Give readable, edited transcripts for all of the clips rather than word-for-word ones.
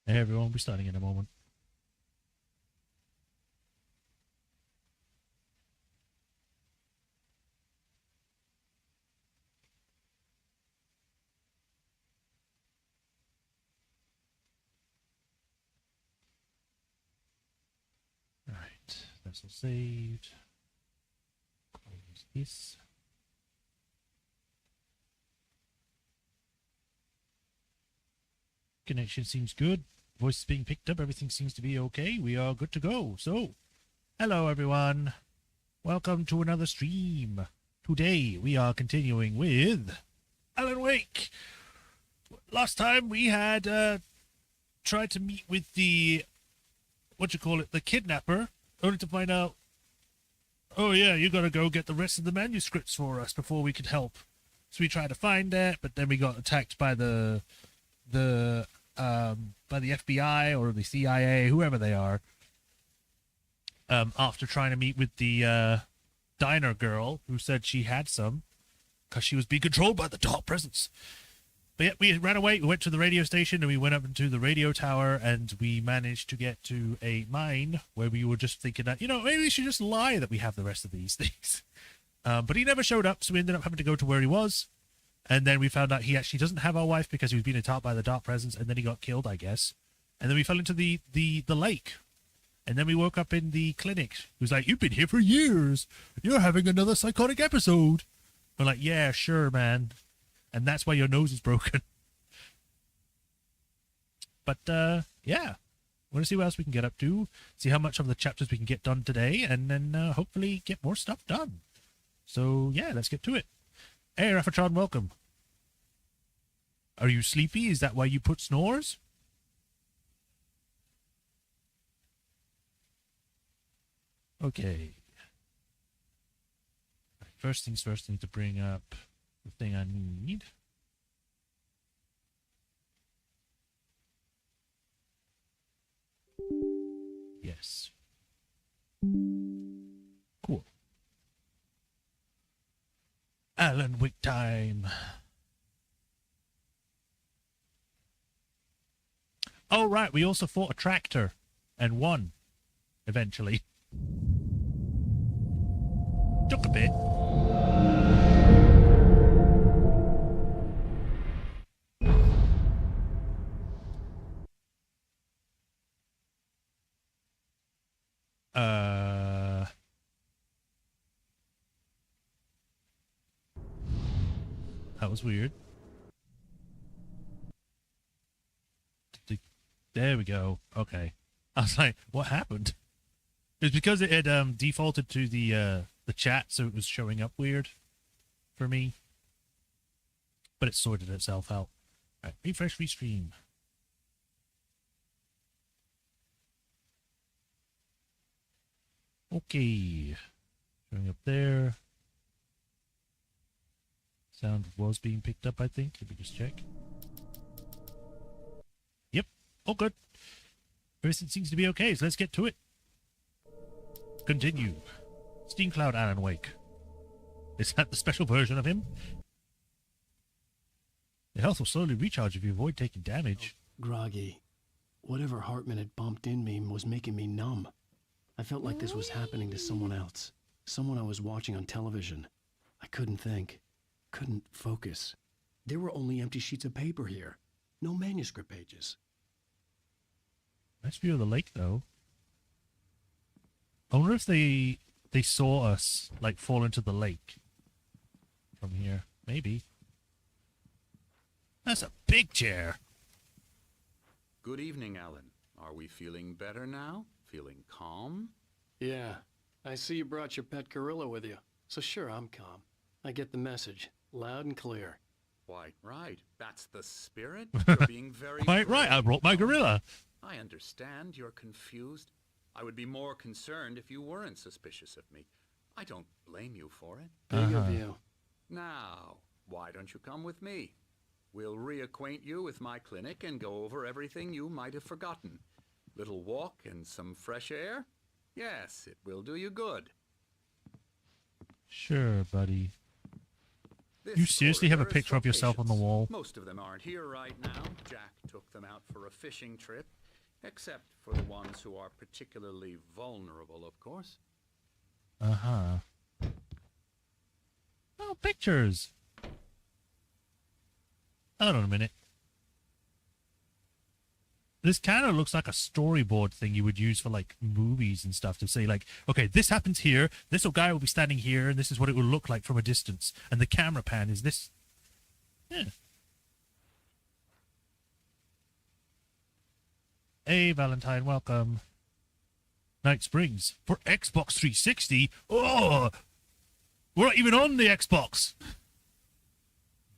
Hey everyone, we'll be starting in a moment. Alright, that's all saved. Close this. Connection seems good. Voice is being picked up. Everything seems to be okay. We are good to go. So, hello everyone. Welcome to another stream. Today we are continuing with Alan Wake. Last time we had tried to meet with the the kidnapper, only to find out, oh yeah, you gotta go get the rest of the manuscripts for us before we could help. So we tried to find that, but then we got attacked by the FBI or the CIA, whoever they are, after trying to meet with the diner girl who said she had some because she was being controlled by the dark presence. But yeah, we ran away. We went to the radio station and we went up into the radio tower and we managed to get to a mine where we were just thinking that, maybe we should just lie that we have the rest of these things. But he never showed up, so we ended up having to go to where he was. And then we found out he actually doesn't have our wife because he was being attacked by the dark presence, and then he got killed, I guess. And then we fell into the lake. And then we woke up in the clinic. He was like, "You've been here for years. You're having another psychotic episode." We're like, "Yeah, sure, man. And that's why your nose is broken." But, yeah. I want to see what else we can get up to, see how much of the chapters we can get done today, and then hopefully get more stuff done. So, yeah, let's get to it. Hey, Raffatron, welcome. Are you sleepy? Is that why you put snores? Okay. First things first, I need to bring up the thing I need. Yes. Cool. Alan Wake time. Oh, right. We also fought a tractor and won eventually. Took a bit. That was weird. There we go. Okay. I was like, what happened? It was because it had defaulted to the chat, so it was showing up weird for me. But it sorted itself out. All right, refresh, restream. Okay. Showing up there. Sound was being picked up, I think. Let me just check. Yep. All good. Everything seems to be okay, so let's get to it. Continue. Steam Cloud Alan Wake. Is that the special version of him? The health will slowly recharge if you avoid taking damage. Groggy. Whatever Hartman had bumped in me was making me numb. I felt like this was happening to someone else. Someone I was watching on television. I couldn't think. Couldn't focus. There were only empty sheets of paper here. No manuscript pages. Nice view of the lake, though. I wonder if they saw us, like, fall into the lake from here. Maybe. That's a big chair. Good evening, Alan. Are we feeling better now? Feeling calm? Yeah. I see you brought your pet gorilla with you. So sure, I'm calm. I get the message. Loud and clear. Quite right. That's the spirit. You're being very Quite right. I brought my gorilla. I understand you're confused. I would be more concerned if you weren't suspicious of me. I don't blame you for it. Big of you. Now, why don't you come with me? We'll reacquaint you with my clinic and go over everything you might have forgotten. Little walk and some fresh air? Yes, it will do you good. Sure, buddy. This You seriously have a corridor is picture for of yourself on the patients. wall? Most of them aren't here right now. Jack took them out for a fishing trip, except for the ones who are particularly vulnerable, of course. Uh-huh. Oh, pictures. Hold on a minute. This kind of looks like a storyboard thing you would use for, like, movies and stuff to say, like, okay, this happens here, this guy will be standing here, and this is what it will look like from a distance. And the camera pan is this. Yeah. Hey, Valentine, welcome. Night Springs. For Xbox 360? Oh! We're not even on the Xbox!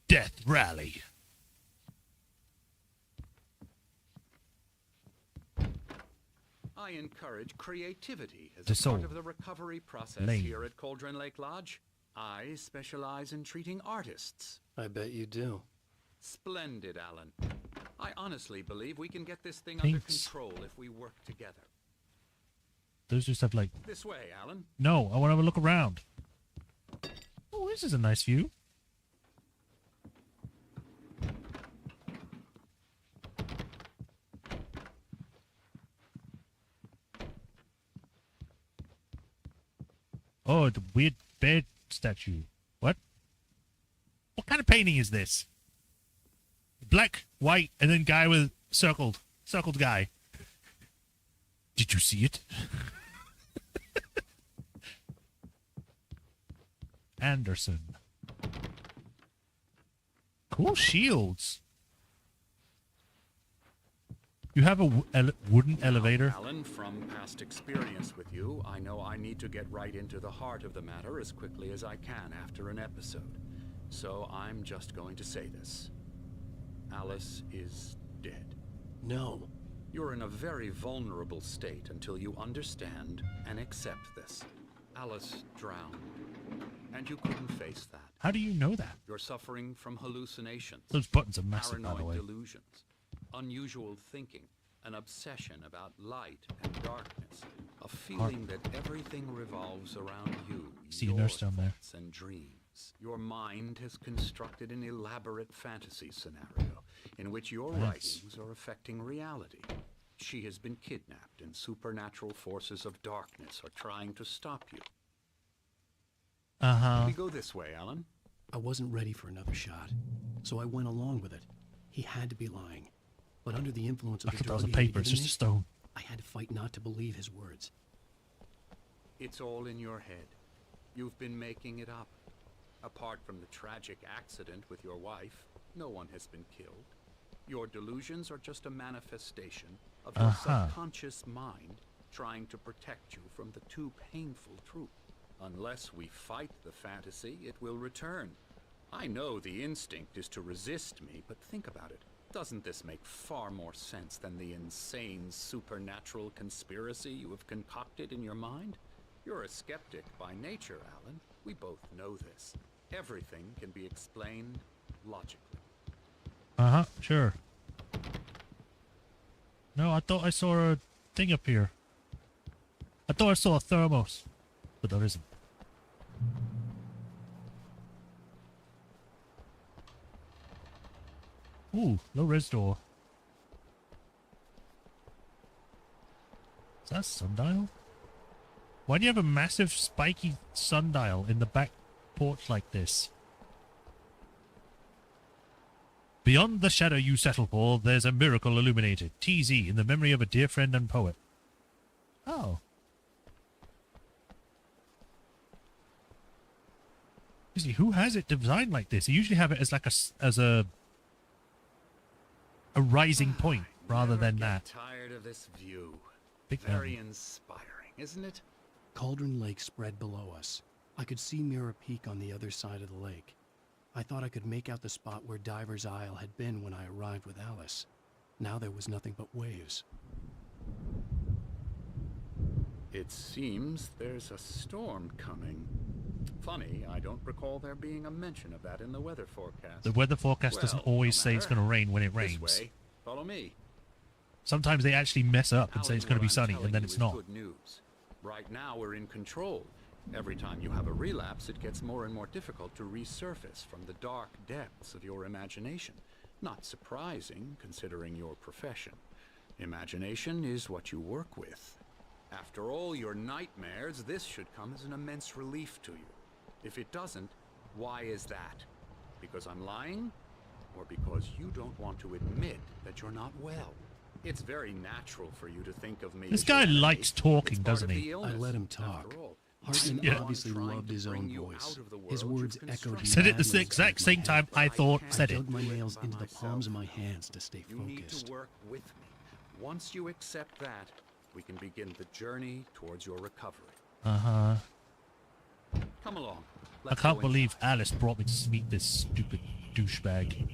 Death Rally. I encourage creativity as The a part soul. of the recovery process Lane. here at Cauldron Lake Lodge. I specialize in treating artists. I bet you do. Splendid, Alan. I honestly believe we can get this thing Paints. under control if we work together. Those just have, like... This way, Alan. No, I want to have a look around. Oh, this is a nice view. Oh, the weird bed statue. What? What kind of painting is this? Black, white, and then guy with circled guy. Did you see it? Anderson. Cool shields. You have a wooden elevator? Alan, from past experience with you, I know I need to get right into the heart of the matter as quickly as I can after an episode. So I'm just going to say this. Alice is dead. No. You're in a very vulnerable state until you understand and accept this. Alice drowned, and you couldn't face that. How do you know that? You're suffering from hallucinations. Those buttons are massive, by the Paranoid way. delusions, unusual thinking, an obsession about light and darkness, a feeling that everything revolves around you, See a your nurse down there. thoughts and dreams. Your mind has constructed an elaborate fantasy scenario in which your Nice. writings are affecting reality. She has been kidnapped, and supernatural forces of darkness are trying to stop you. Uh-huh. We go this way, Alan. I wasn't ready for another shot, so I went along with it. He had to be lying. But under the influence of I the thought that was drug a he had paper, it's given just a me, stone. I had to fight not to believe his words. It's all in your head. You've been making it up. Apart from the tragic accident with your wife, no one has been killed. Your delusions are just a manifestation of your subconscious mind trying to protect you from the too painful truth. Unless we fight the fantasy, it will return. I know the instinct is to resist me, but think about it. Doesn't this make far more sense than the insane supernatural conspiracy you have concocted in your mind? You're a skeptic by nature, Alan. We both know this. Everything can be explained logically. Uh-huh, sure. No, I thought I saw a thing up here. I thought I saw a thermos. But there isn't. Ooh, low-res door. Is that a sundial? Why do you have a massive spiky sundial in the back porch like this? Beyond the shadow you settle for, there's a miracle illuminated. TZ, in the memory of a dear friend and poet. Oh. You see, who has it designed like this? They usually have it as like a rising point rather Never than get that. Tired of this view. Big Very mountain. inspiring, isn't it? Cauldron Lake spread below us. I could see Mirror Peak on the other side of the lake. I thought I could make out the spot where Diver's Isle had been when I arrived with Alice. Now there was nothing but waves. It seems there's a storm coming. Funny, I don't recall there being a mention of that in the weather forecast. The weather forecast doesn't Well, always no say it's matter. going to rain when it This rains. way. Follow me. Sometimes they actually mess up and say Alan, it's going to be what I'm sunny, telling and then you it's is not. Good news. Right now we're in control, Every time you have a relapse, it gets more and more difficult to resurface from the dark depths of your imagination. Not surprising, considering your profession. Imagination is what you work with. After all your nightmares, this should come as an immense relief to you. If it doesn't, why is that? Because I'm lying? Or because you don't want to admit that you're not well? It's very natural for you to think of me This as your guy enemy. likes talking, It's part doesn't of he? the I illness, let him after talk. all. Hartman Yeah. obviously Trying loved to his bring own you voice. out of the His world words you've echoed constructed. Said it madly the in exact my same head. time I thought can't said I it. dug my do it nails by into the myself. palms of my hands to stay You need focused. to work with me. Once you accept that, we can begin the journey towards your recovery. Uh-huh. Come along. I Let's can't go believe inside. Alice brought me to meet this stupid douchebag.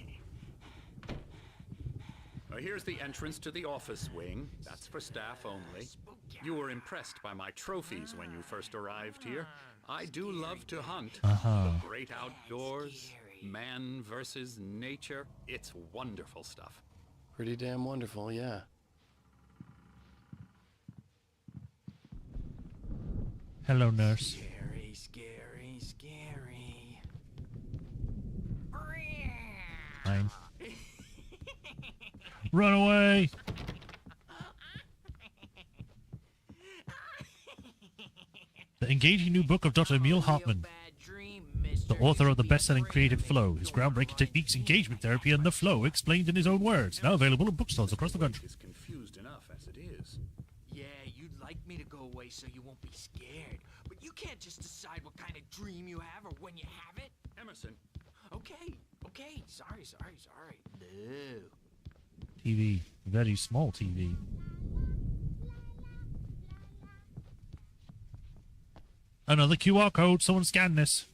Here's the entrance to the office wing. That's for staff only. You were impressed by my trophies when you first arrived here. I do love to hunt. Uh-huh. The great outdoors, man versus nature. It's wonderful stuff. Pretty damn wonderful, yeah. Hello, nurse. Scary, scary, scary. Fine. Run away! The engaging new book of Dr. Emil Hartmann, the author of the best-selling Creative Flow, his groundbreaking techniques, engagement therapy, and the flow, explained in his own words. Now available in bookstores across the country. Is confused enough as it is. Yeah, you'd like me to go away so you won't be scared. But you can't just decide what kind of dream you have or when you have it. Emerson, Okay, okay. Sorry. No. TV. Very small TV. Another QR code. Someone scan this.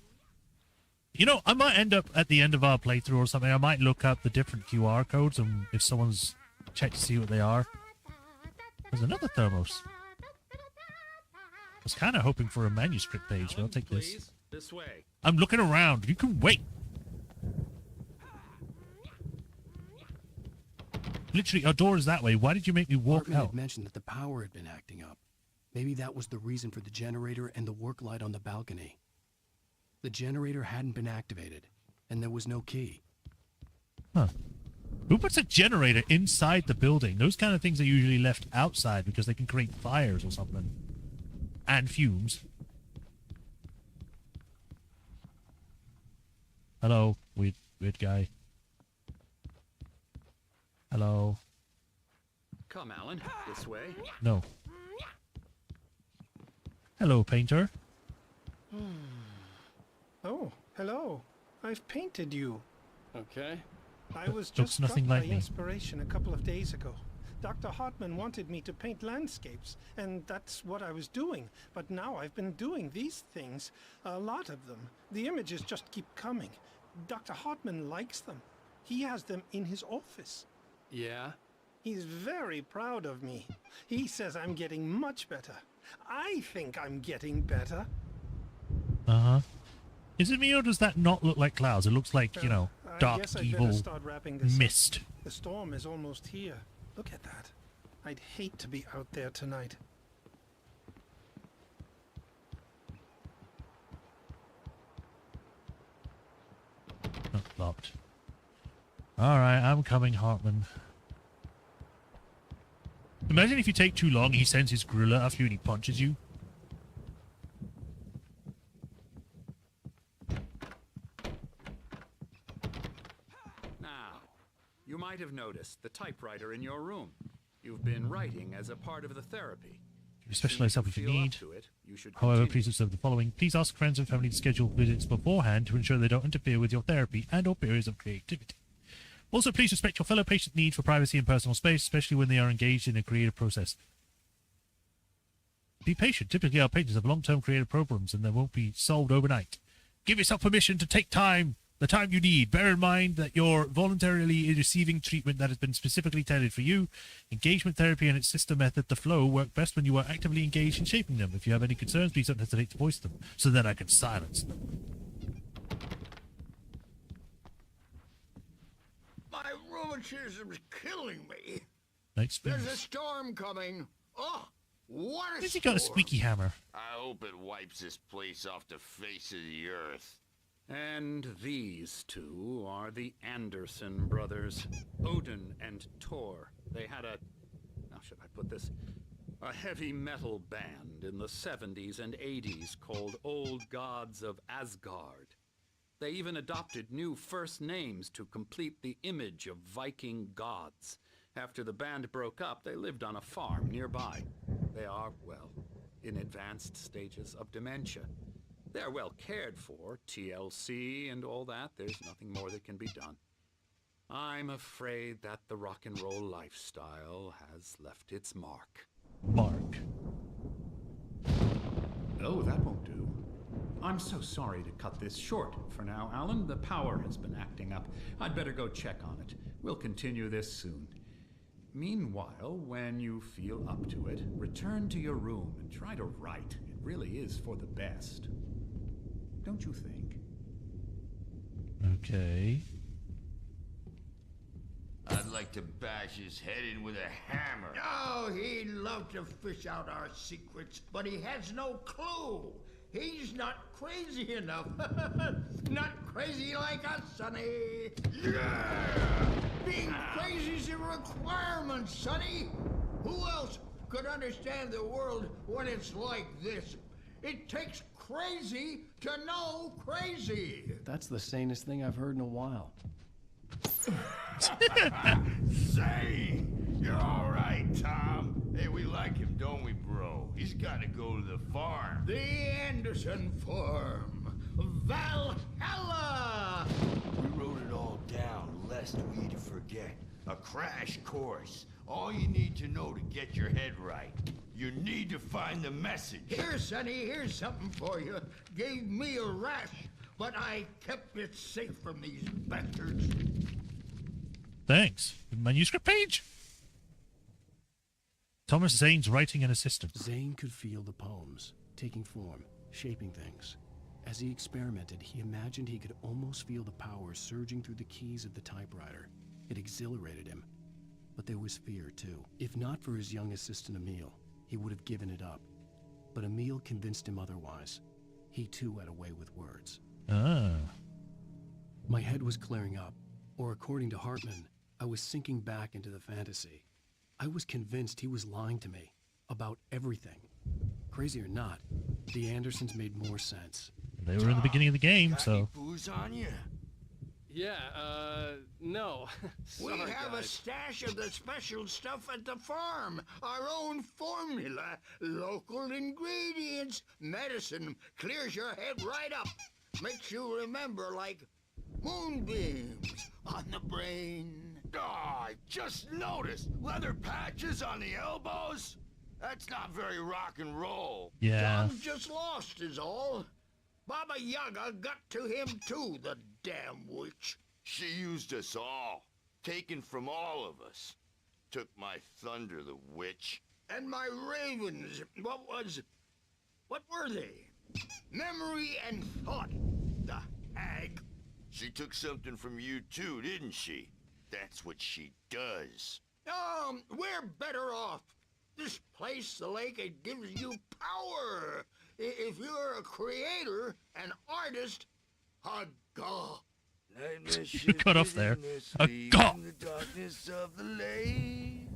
You know, I might end up at the end of our playthrough or something. I might look up the different QR codes and if someone's checked to see what they are. There's another thermos. I was kind of hoping for a manuscript page, but I'll take this. please. This way. I'm looking around. You can wait. Literally, our door is that way. Why did you make me walk Hartman out? had mentioned that the power had been acting up. Maybe that was the reason for the generator and the work light on the balcony. The generator hadn't been activated, and there was no key. Huh. Who puts a generator inside the building? Those kind of things are usually left outside because they can create fires or something. And fumes. Hello, weird guy. Hello. Come, Alan. This way. No. Hello, painter. Oh, hello. I've painted you. Okay. I was looks just struck nothing by like me. inspiration a couple of days ago. Dr. Hartman wanted me to paint landscapes, and that's what I was doing. But now I've been doing these things, a lot of them. The images just keep coming. Dr. Hartman likes them. He has them in his office. Yeah? He's very proud of me. He says I'm getting much better. I think I'm getting better. Uh-huh. Is it me or does that not look like clouds? It looks like, you know, I dark, guess I'd evil better start wrapping this up. mist. The storm is almost here. Look at that. I'd hate to be out there tonight. Oh, locked. Alright, I'm coming, Hartman. Imagine if you take too long, he sends his gorilla after you and he punches you. Now, you might have noticed the typewriter in your room. You've been writing as a part of the therapy. You specialize help if you feel up need. to it, you should However, continue. please observe the following. Please ask friends and family to schedule visits beforehand to ensure they don't interfere with your therapy and or periods of creativity. Also, please respect your fellow patient's need for privacy and personal space, especially when they are engaged in a creative process. Be patient. Typically, our patients have long-term creative problems and they won't be solved overnight. Give yourself permission to take time, the time you need. Bear in mind that you're voluntarily receiving treatment that has been specifically tailored for you. Engagement therapy and its sister method, the flow, work best when you are actively engaged in shaping them. If you have any concerns, please don't hesitate to voice them, so that I can silence them. My rheumatism's killing me. Night There's a spirits. storm coming. Oh, What a Where's he got a storm. squeaky hammer? I hope it wipes this place off the face of the earth. And these two are the Anderson brothers, Odin and Thor. They had how should I put this? A heavy metal band in the 70s and 80s called Old Gods of Asgard. They even adopted new first names to complete the image of Viking gods. After the band broke up, they lived on a farm nearby. They are, well, in advanced stages of dementia. They're well cared for, TLC and all that. There's nothing more that can be done. I'm afraid that the rock and roll lifestyle has left its mark. Mark. Oh, that won't do. I'm so sorry to cut this short for now, Alan. The power has been acting up. I'd better go check on it. We'll continue this soon. Meanwhile, when you feel up to it, return to your room and try to write. It really is for the best. Don't you think? Okay. I'd like to bash his head in with a hammer. Oh, he'd love to fish out our secrets, but he has no clue. He's not crazy enough. Not crazy like us, Sonny. Yeah! Being crazy's a requirement, Sonny. Who else could understand the world when it's like this? It takes crazy to know crazy. That's the sanest thing I've heard in a while. Say, you're all right, Tom. Hey, we like him, don't we, bro? He's got to go to the farm. The Anderson Farm. Valhalla! We wrote it all down, lest we forget. A crash course. All you need to know to get your head right. You need to find the message. Here, Sonny, here's something for you. Gave me a rash, but I kept it safe from these bastards. Thanks. Manuscript page. Thomas Zane's writing an assistant. Zane could feel the poems, taking form, shaping things. As he experimented, he imagined he could almost feel the power surging through the keys of the typewriter. It exhilarated him. But there was fear, too. If not for his young assistant Emil, he would have given it up. But Emil convinced him otherwise. He, too, had a way with words. Ah. My head was clearing up, or according to Hartman, I was sinking back into the fantasy. I was convinced he was lying to me about everything. Crazy or not, the Andersons made more sense. They were in the beginning of the game, Got so... any booze on you? Yeah, no. We Sorry, have a guys. stash of the special stuff at the farm. Our own formula. Local ingredients. Medicine clears your head right up. Makes you remember like moonbeams on the brain. Oh, I just noticed. Leather patches on the elbows? That's not very rock and roll. Yeah. John just lost is all. Baba Yaga got to him too, the damn witch. She used us all. Taken from all of us. Took my thunder, the witch. And my ravens, what were they? Memory and thought, the hag. She took something from you too, didn't she? That's what she does. We're better off. This place, the lake, it gives you power. If you're a creator, an artist, a god. You cut off there. A god. In the darkness of the lake.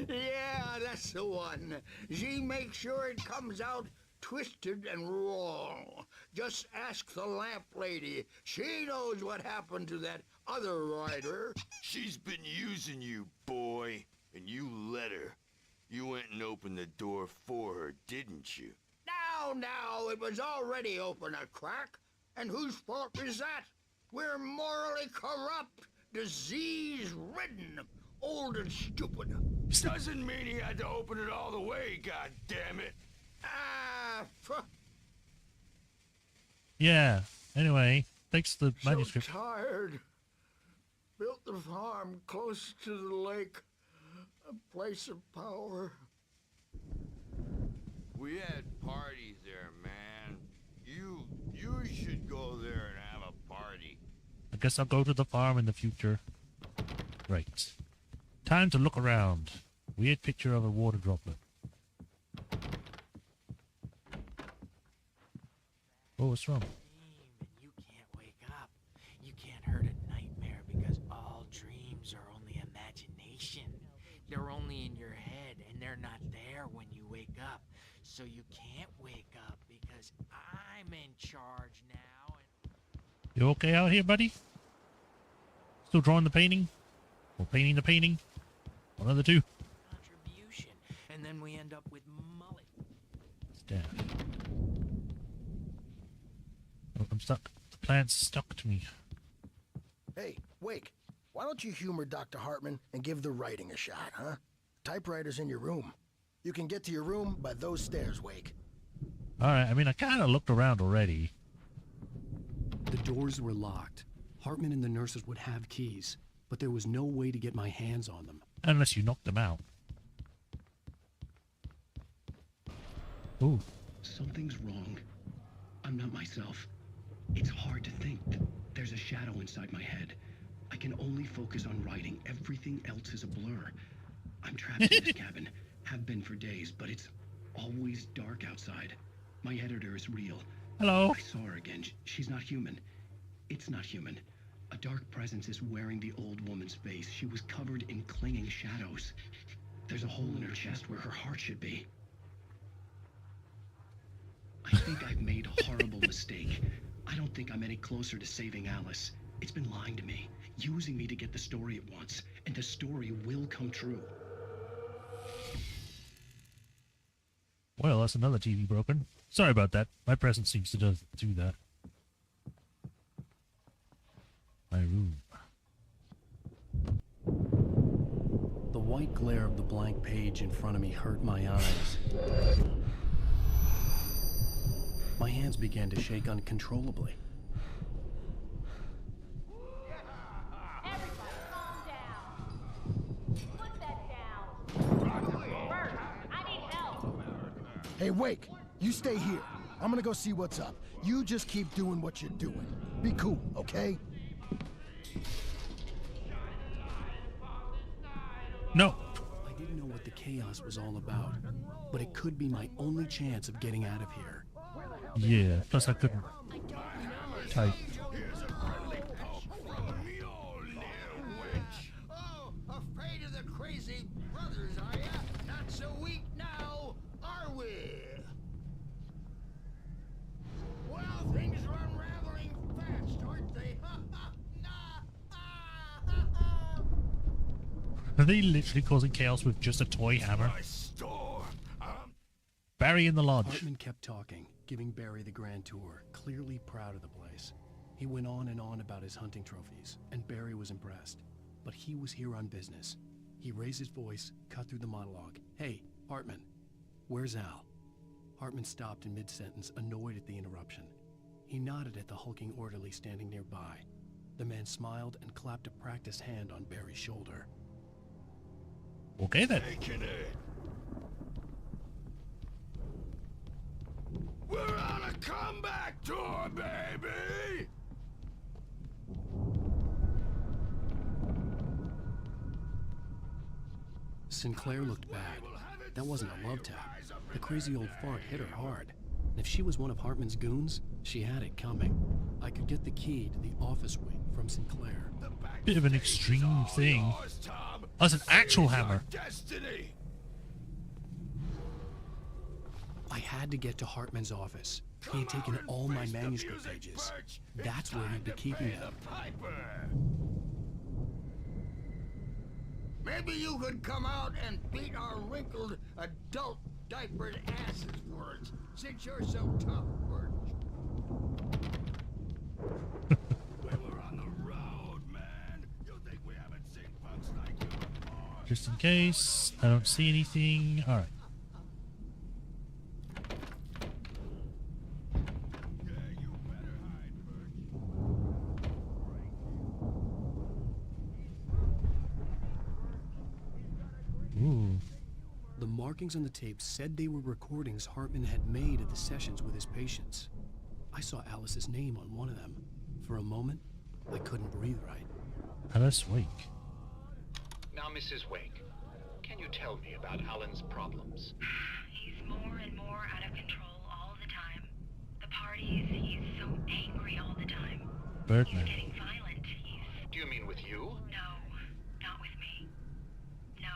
Yeah, that's the one. She makes sure it comes out twisted and wrong. Just ask the lamp lady. She knows what happened to that other rider. She's been using you, boy, and you let her. You went and opened the door for her, didn't you? Now, it was already open a crack. And whose fault is that? We're morally corrupt, disease-ridden, old and stupid. Doesn't mean he had to open it all the way, goddammit. Yeah. Anyway, thanks for the So manuscript. tired. Built the farm close to the lake, a place of power. We had parties there, man. You should go there and have a party. I guess I'll go to the farm in the future. Right. Time to look around. Weird picture of a water droplet. What was wrong? And you can't wake up. You can't hurt a nightmare because all dreams are only imagination. They're only in your head, and they're not there when you wake up. So you can't wake up because I'm in charge now. You okay out here, buddy? Still drawing the painting? Or painting the painting? One of the two. Contribution, and then we end up with mullet. Staff. Oh, I'm stuck. The plant's stuck to me. Hey, Wake, why don't you humor Dr. Hartman and give the writing a shot, huh? Typewriter's in your room. You can get to your room by those stairs, Wake. Alright, I mean, I kind of looked around already. The doors were locked. Hartman and the nurses would have keys, but there was no way to get my hands on them. Unless you knocked them out. Ooh. Something's wrong. I'm not myself. It's hard to think. There's a shadow inside my head. I can only focus on writing. Everything else is a blur. I'm trapped in this cabin. Have been for days, but it's always dark outside. My editor is real. Hello. I saw her again. She's not human. It's not human. A dark presence is wearing the old woman's face. She was covered in clinging shadows. There's a hole in her chest where her heart should be. I think I've made a horrible mistake. I don't think I'm any closer to saving Alice. It's been lying to me, using me to get the story it wants, and the story will come true. Well, that's another TV broken. Sorry about that. My presence seems to do that. My room. The white glare of the blank page in front of me hurt my eyes. My hands began to shake uncontrollably. Everybody, calm down. Put that down. Bert, I need help. Hey, Wake, you stay here. I'm gonna go see what's up. You just keep doing what you're doing. Be cool, okay? No. I didn't know what the chaos was all about, but it could be my only chance of getting out of here. Yeah, plus I couldn't type. Oh, afraid of the crazy brothers, are ya? Not so weak now, are we? Well, things are unraveling fast, aren't they? Are they literally causing chaos with just a toy hammer? Barry in the lodge. Hartman kept talking, giving Barry the grand tour, clearly proud of the place. He went on and on about his hunting trophies, and Barry was impressed. But he was here on business. He raised his voice, cut through the monologue. Hey, Hartman, where's Al? Hartman stopped in mid-sentence, annoyed at the interruption. He nodded at the hulking orderly standing nearby. The man smiled and clapped a practiced hand on Barry's shoulder. Okay then. We're on a comeback tour, baby! Sinclair looked bad. That wasn't a love tap. The crazy old fart hit her hard. And if she was one of Hartman's goons, she had it coming. I could get the key to the office wing from Sinclair. Bit of an extreme thing. That's an actual hammer. Destiny. I had to get to Hartman's office. He had taken all my manuscript pages. That's where he'd be keeping them. Maybe you could come out and beat our wrinkled adult diapered asses for us, since you're so tough, Bert. We were on the road, man. You think we haven't seen punks like you before? Just in case. I don't see anything. Alright. Yeah, you better hide, Birch. Ooh. The markings on the tape said they were recordings Hartman had made at the sessions with his patients. I saw Alice's name on one of them. For a moment, I couldn't breathe right. Alice Wake. Now, Mrs. Wake, can you tell me about Alan's problems? He's more and more out of control all the time. the parties, he's so angry all the time. He's Birdman. getting violent. Do you mean with you? No, not with me. No,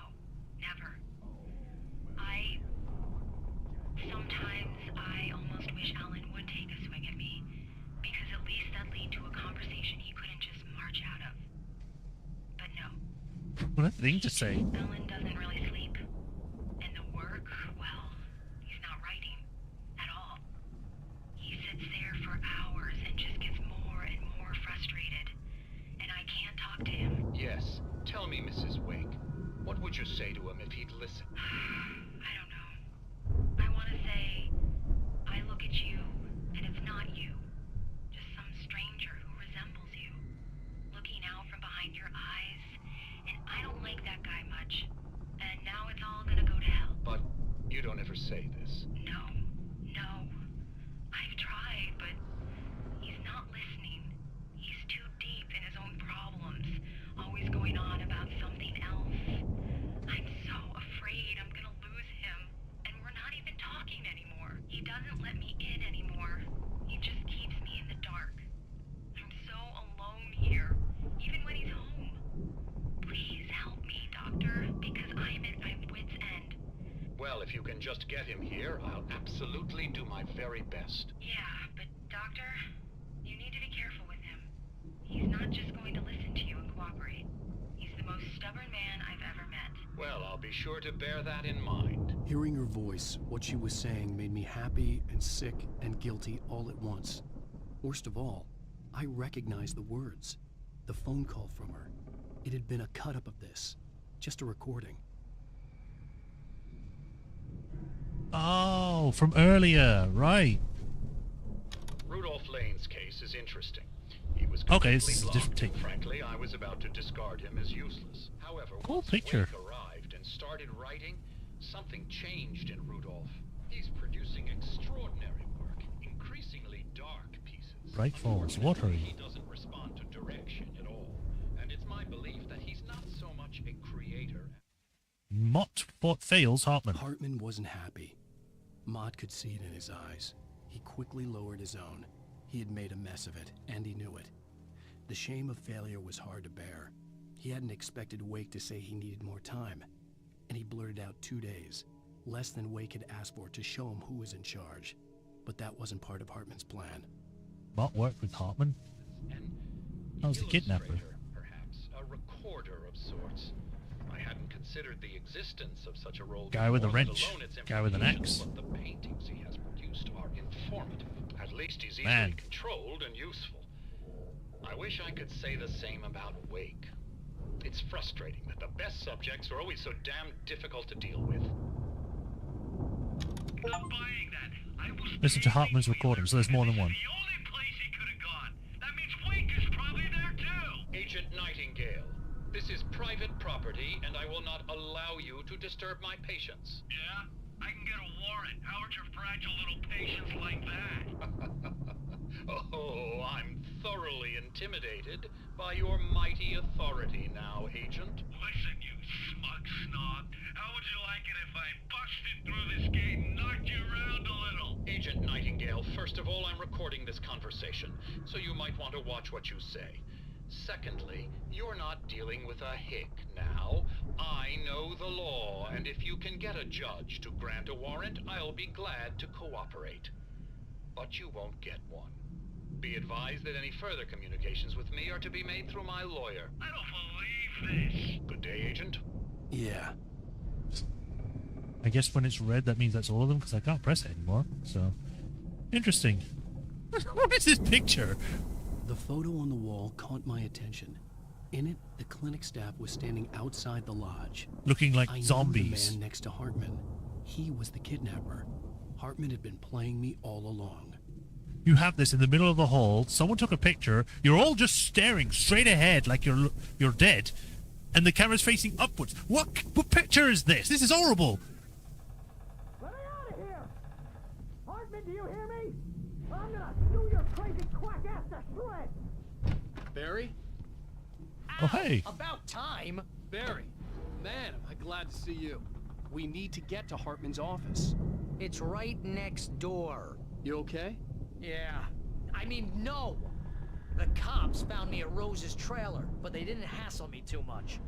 never. Sometimes I almost wish Alan would take a swing at me, because at least that'd lead to a conversation he couldn't just march out of. But no. What a thing to say. Alan doesn't really sleep. And the work, well, he's not writing at all. He sits there for hours and just gets more and more frustrated. And I can't talk to him. Yes. Tell me, Mrs. Wake. What would you say to him if he'd listen? I don't know. I want to say, I look at you, and it's not you. Just some stranger who resembles you. Looking out from behind your eyes. And I don't like that guy much. And now it's all gonna go to hell. But you don't ever say this. No. I've tried, but he's not listening. He's too deep in his own problems, always going on about something else. I'm so afraid I'm gonna lose him, and we're not even talking anymore. He doesn't let me in anymore. He just keeps me in the dark. I'm so alone here, even when he's home. Please help me, Doctor, because I'm at my wit's end. Well, if you can just get him here, I'll absolutely do my very best. Yeah, but Doctor, you need to be careful with him. He's not just going to listen to you and cooperate. He's the most stubborn man I've ever met. Well, I'll be sure to bear that in mind. Hearing her voice, what she was saying made me happy and sick and guilty all at once. Worst of all, I recognized the words. The phone call from her. It had been a cut-up of this. Just a recording. Oh, from earlier, right. Rudolph Lane's case is interesting. He was Okay, this completely is a locked, different and take. frankly, I was about to discard him as useless. However, Cool once picture. Wake arrived and started writing, something changed in Rudolph. He's producing extraordinary work, increasingly dark pieces. Bright falls, Unfortunately, watery. He doesn't respond to direction at all, and it's my belief that he's not so much a creator. Mott fails Hartman. Hartman wasn't happy. Mott could see it in his eyes. He quickly lowered his own. He had made a mess of it, and he knew it. The shame of failure was hard to bear. He hadn't expected Wake to say he needed more time, and he blurted out 2 days, less than Wake had asked for to show him who was in charge. But that wasn't part of Hartman's plan. Mott worked with Hartman. An I was the kidnapper. illustrator, perhaps, a recorder of sorts. I hadn't considered the existence of such a role. Guy with a before, let wrench. alone its Guy with an implications, axe. But the paintings he has produced are informative. At least he's easily Man. controlled and useful. I wish I could say the same about Wake. It's frustrating that the best subjects are always so damn difficult to deal with. I'm buying that. I was Listen to Hartman's recording, so there's more than one. the only place he could have gone. That means Wake is probably there too. Agent Nightingale, this is private property, and I will not allow you to disturb my patients. Yeah? I can get a warrant. How would your fragile little patience like that? Oh, I'm thoroughly intimidated by your mighty authority now, Agent. Listen, you smug snob. How would you like it if I busted through this gate and knocked you around a little? Agent Nightingale, first of all, I'm recording this conversation, so you might want to watch what you say. Secondly, you're not dealing with a hick now. I know the law, and if you can get a judge to grant a warrant, I'll be glad to cooperate. But you won't get one. Be advised that any further communications with me are to be made through my lawyer. I don't believe this. Good day, Agent. Yeah. I guess when it's red, that means that's all of them, because I can't press it anymore. So, interesting. What is this picture? The photo on the wall caught my attention. In it, the clinic staff was standing outside the lodge. Looking like I knew zombies. the man next to Hartman. He was the kidnapper. Hartman had been playing me all along. You have this in the middle of the hall. Someone took a picture. You're all just staring straight ahead like you're dead, and the camera's facing upwards. What picture is this? This is horrible. Let me out of here! Hartman, do you hear me? I'm gonna chew your crazy quack ass to shreds! Barry? Oh, hey. About time! Barry, man, am I glad to see you. We need to get to Hartman's office. It's right next door. You okay? Yeah. I mean, no! The cops found me at Rose's trailer, but they didn't hassle me too much.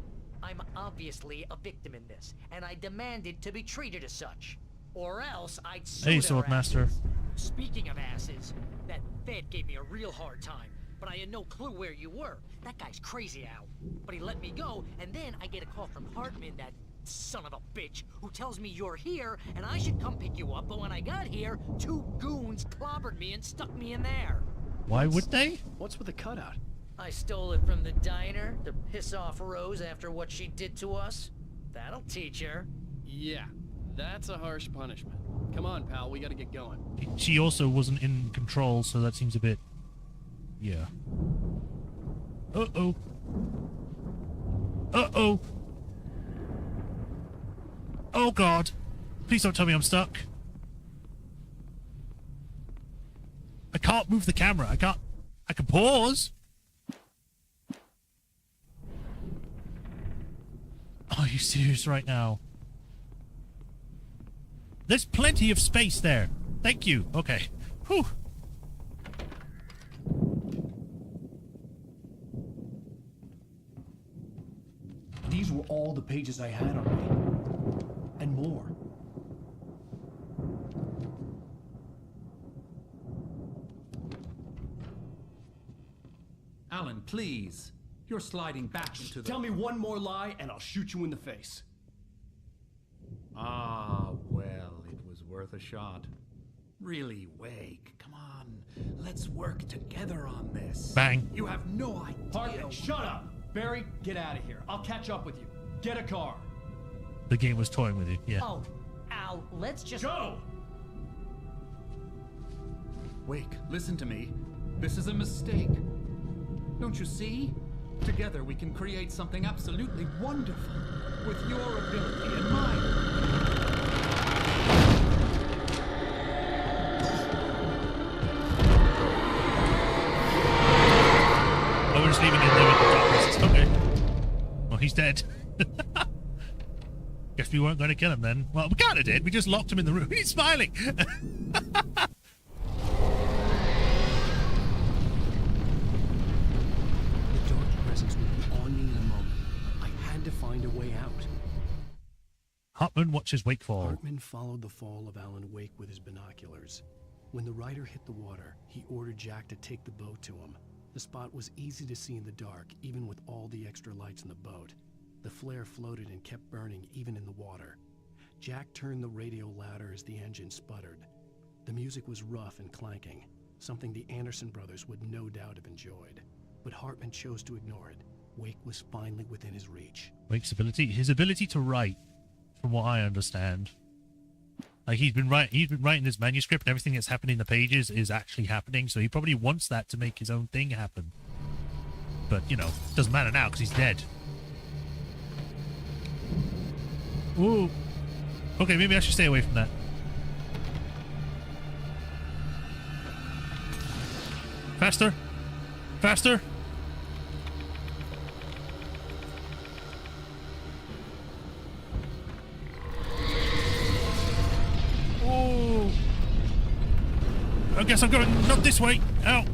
I'm obviously a victim in this, and I demanded to be treated as such. Or else I'd sue Hey, their Swordmaster. asses. Speaking of asses, that Fed gave me a real hard time, but I had no clue where you were. That guy's crazy, Al. But he let me go, and then I get a call from Hartman, that son of a bitch, who tells me you're here, and I should come pick you up, but when I got here, 2 goons clobbered me and stuck me in there. Why would they? What's with the cutout? I stole it from the diner to piss off Rose after what she did to us. That'll teach her. Yeah, that's a harsh punishment. Come on, pal, we gotta get going. She also wasn't in control, so that seems a bit... Yeah. Uh-oh. Uh-oh. Oh, God. Please don't tell me I'm stuck. I can't move the camera. I can't... I can pause. Are you serious right now? There's plenty of space there. Thank you. Okay. Whew. These were all the pages I had on me. And more. Alan, please. You're sliding back into the... Tell me one more lie and I'll shoot you in the face. Ah, well, it was worth a shot. Really, Wake, come on. Let's work together on this. Bang. You have no idea... Hartman, shut up! Barry, get out of here. I'll catch up with you. Get a car. The game was toying with you, yeah. Oh, Al, let's just... Go! Wake, listen to me. This is a mistake. Don't you see? Together we can create something absolutely wonderful. With your ability and mine. Oh, we're just leaving him there with the darkness. Okay. Well, he's dead. Guess we weren't going to kill him then. Well, we kind of did. We just locked him in the room. He's smiling. Find a way out. Hartman watches Wake fall. Hartman followed the fall of Alan Wake with his binoculars. When the rider hit the water, he ordered Jack to take the boat to him. The spot was easy to see in the dark, even with all the extra lights in the boat. The flare floated and kept burning even in the water. Jack turned the radio louder as the engine sputtered. The music was rough and clanking, something the Anderson brothers would no doubt have enjoyed. But Hartman chose to ignore it. Wake was finally within his reach. Wake's ability, his ability to write, from what I understand. Like he's been writing this manuscript and everything that's happening in the pages is actually happening, so he probably wants that to make his own thing happen. But, you know, doesn't matter now because he's dead. Ooh. Okay, maybe I should stay away from that. Faster! Faster! I guess I'm going not this way. Ow.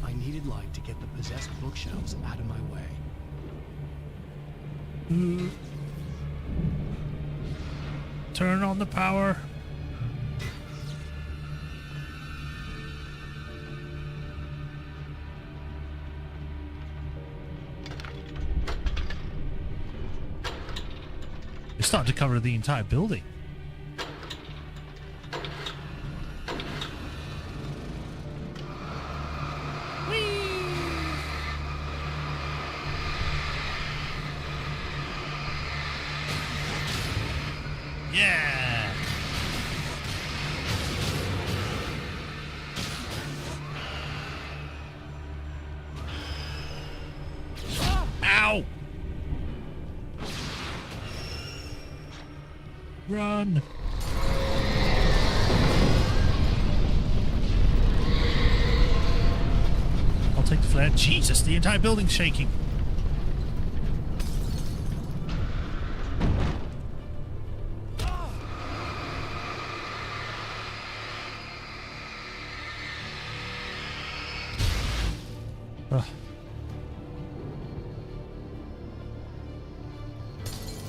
I needed light to get the possessed bookshelves out of my way. Turn on the power. It's starting to cover the entire building. Yeah! Ow! Run! I'll take the flare. Jesus, the entire building's shaking.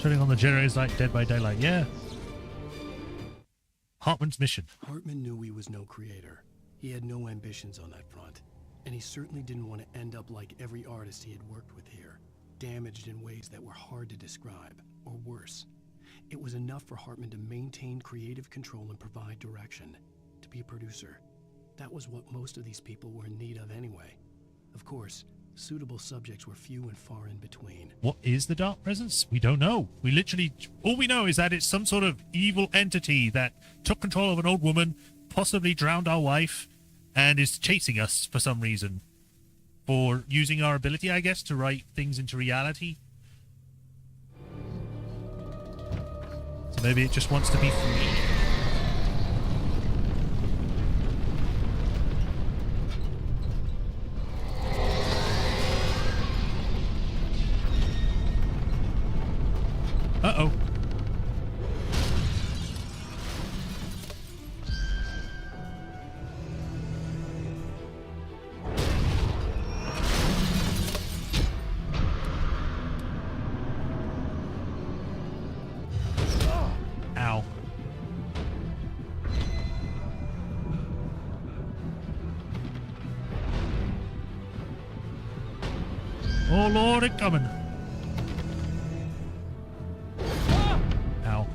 Turning on the generators like Dead by Daylight. Yeah. Hartman's mission. Hartman knew he was no creator. He had no ambitions on that front. And he certainly didn't want to end up like every artist he had worked with here, damaged in ways that were hard to describe, or worse. It was enough for Hartman to maintain creative control and provide direction, to be a producer. That was what most of these people were in need of anyway. Of course, suitable subjects were few and far in between. What is the Dark Presence? We don't know. We literally, all we know is that it's some sort of evil entity that took control of an old woman, possibly drowned our wife, and is chasing us for some reason. For using our ability, I guess, to write things into reality. So maybe it just wants to be free. Uh-oh. Ow. Oh Lord, it coming. Ow.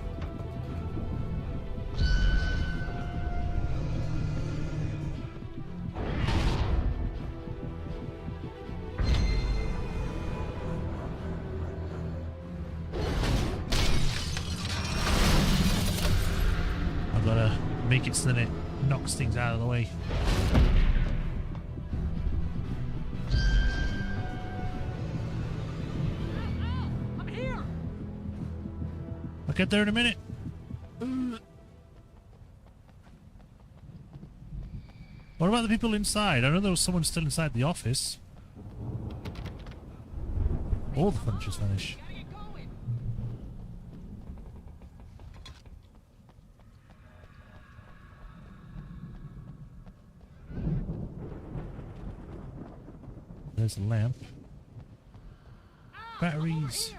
I've got to make it so that it knocks things out of the way. I'm here. I'll get there in a minute. What about the people inside? I know there was someone still inside the office. All the furniture's vanished. There's a lamp. Batteries.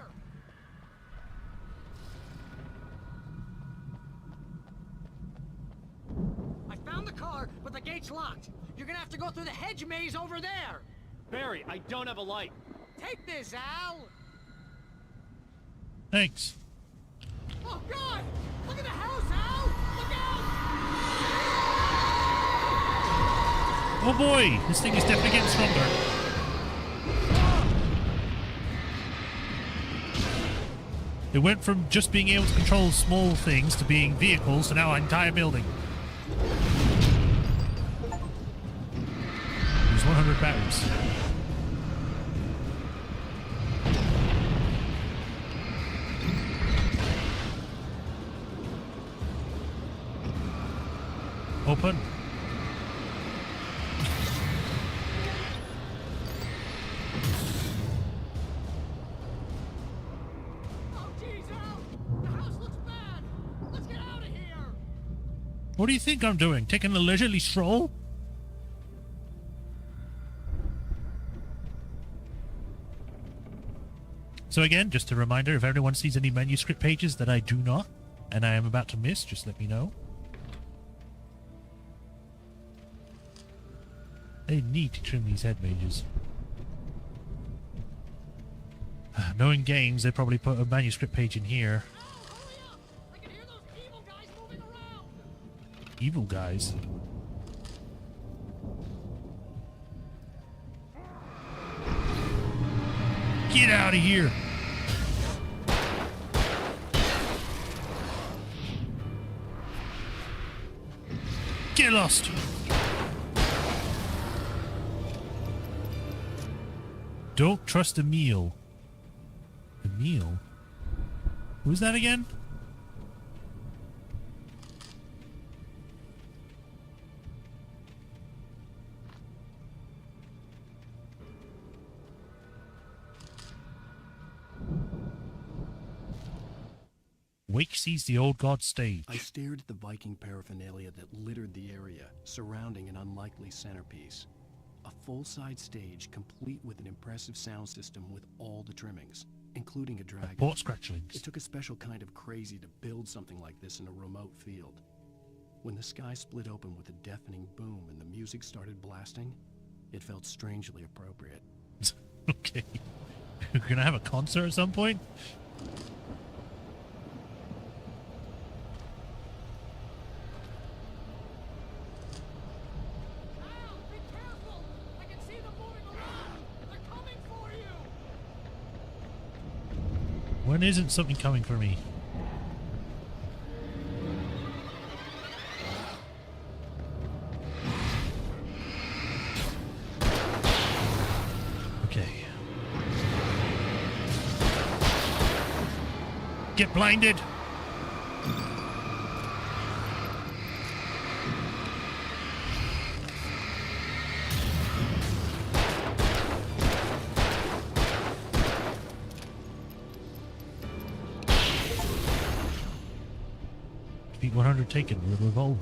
I found the car, but the gate's locked. You're gonna have to go through the hedge maze over there. Barry, I don't have a light. Take this, Al. Thanks. Oh God! Look at the house, Al! Look out! Oh boy, this thing is definitely getting stronger. It went from just being able to control small things to being vehicles to now an entire building. Use 100 batteries. Open. What do you think I'm doing? Taking a leisurely stroll? So again, just a reminder, if everyone sees any manuscript pages that I do not, and I am about to miss, just let me know. They need to trim these head mages. Knowing games, they probably put a manuscript page in here. Evil guys. Get out of here. Get lost. Don't trust Emil. Emil? Who's that again? Wake sees the old god stage. I stared at the Viking paraphernalia that littered the area, surrounding an unlikely centerpiece. A full-size stage complete with an impressive sound system with all the trimmings. including a dragon. Port scratchlings. It took a special kind of crazy to build something like this in a remote field. When the sky split open with a deafening boom and the music started blasting, it felt strangely appropriate. Okay. We're gonna have a concert at some point? When isn't something coming for me? Okay. Get blinded! Defeat 100 taken with a revolver.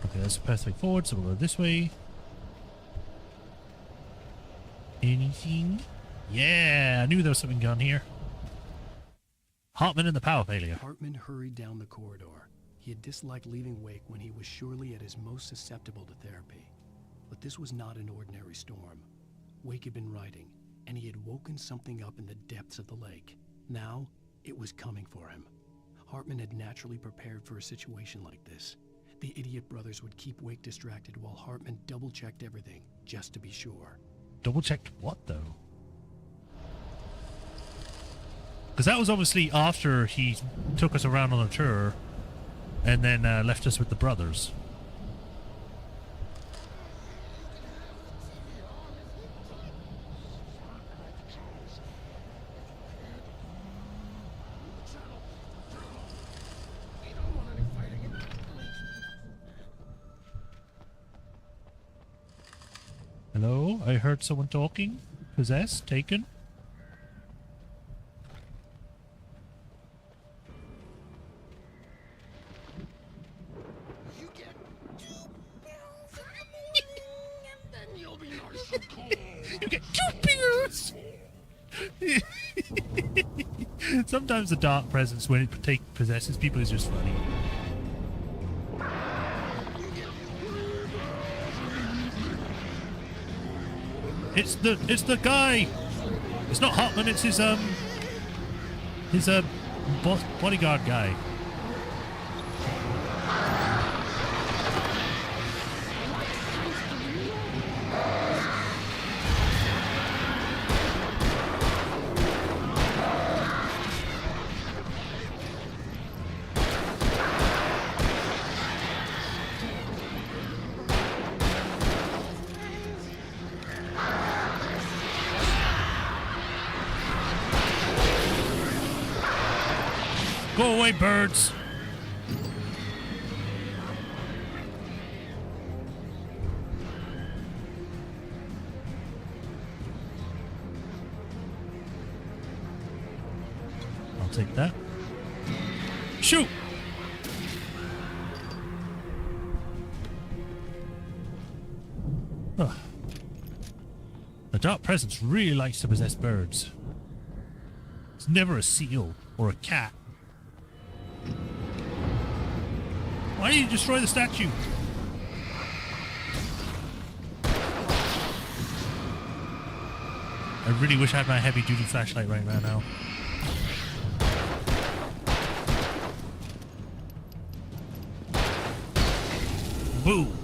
Okay, that's the pathway forward, so we'll go this way. Anything? Yeah, I knew there was something gone here. Hartman and the power failure. Hartman hurried down the corridor. He had disliked leaving Wake when he was surely at his most susceptible to therapy. But this was not an ordinary storm. Wake had been writing, and he had woken something up in the depths of the lake. Now, it was coming for him. Hartman had naturally prepared for a situation like this. The idiot brothers would keep Wake distracted while Hartman double-checked everything, just to be sure. Double-checked what, though? Because that was obviously after he took us around on a tour and then left us with the brothers. Hello? I heard someone talking. Possessed? Taken? You get 2 pills in the morning, and then you'll be nice and cool. You get 2 pills! Sometimes the dark presence, when it possesses people, is just funny. It's the guy. It's not Hartman. It's his bodyguard guy. Go away, birds! I'll take that. Shoot! Ugh. The dark presence really likes to possess birds. It's never a seal or a cat. Why did you destroy the statue? I really wish I had my heavy-duty flashlight right now. Boom!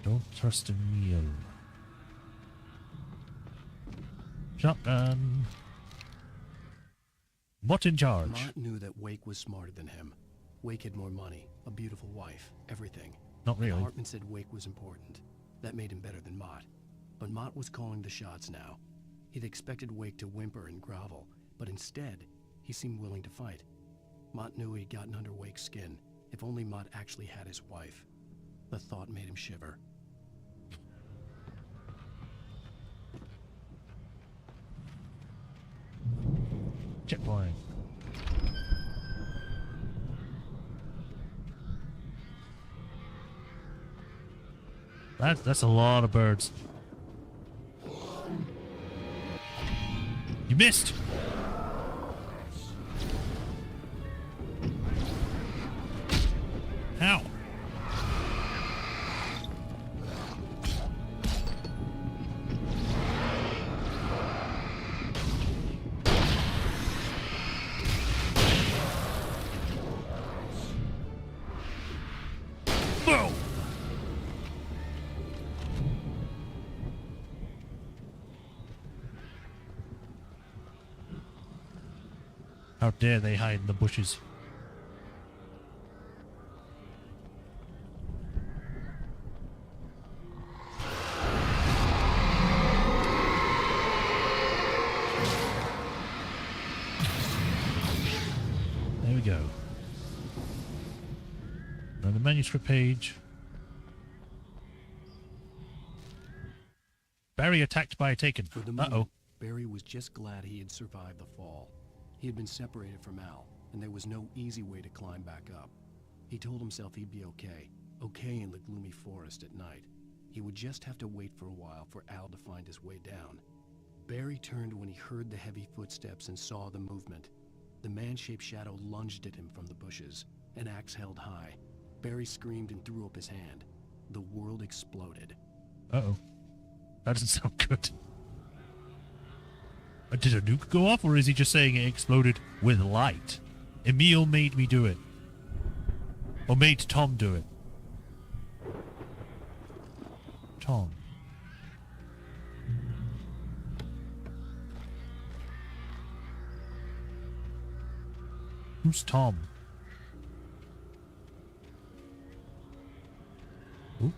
Don't trust a meal. Shotgun. What in charge? Mott knew that Wake was smarter than him. Wake had more money, a beautiful wife, everything. Not really. Hartman said Wake was important. That made him better than Mott. But Mott was calling the shots now. He'd expected Wake to whimper and grovel, but instead, he seemed willing to fight. Mott knew he'd gotten under Wake's skin. If only Mott actually had his wife. The thought made him shiver. Checkpoint. That's a lot of birds. You missed. How? Whoa! How dare they hide in the bushes? There we go. Another manuscript page. Barry attacked by a taken. For the moment, Barry was just glad he had survived the fall. He had been separated from Al, and there was no easy way to climb back up. He told himself he'd be okay in the gloomy forest at night. He would just have to wait for a while for Al to find his way down. Barry turned when he heard the heavy footsteps and saw the movement. The man-shaped shadow lunged at him from the bushes, an axe held high. Barry screamed and threw up his hand. The world exploded. Uh-oh. That doesn't sound good. Did a nuke go off, or is he just saying it exploded with light? Emil made me do it. Or made Tom do it. Tom. Who's Tom? Ooh.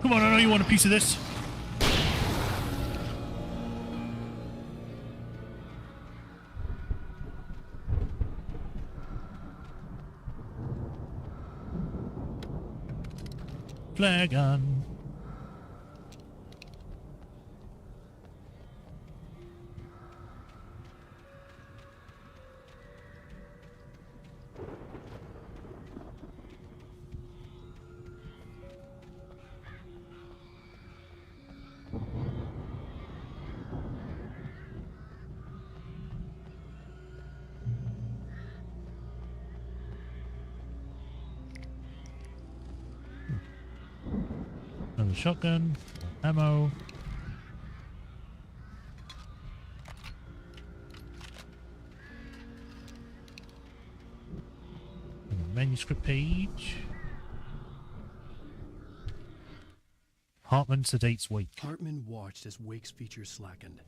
Come on, I know you want a piece of this. Flag on. Another shotgun, ammo. And a manuscript page. Hartman sedates Wake. Hartman watched as Wake's features slackened.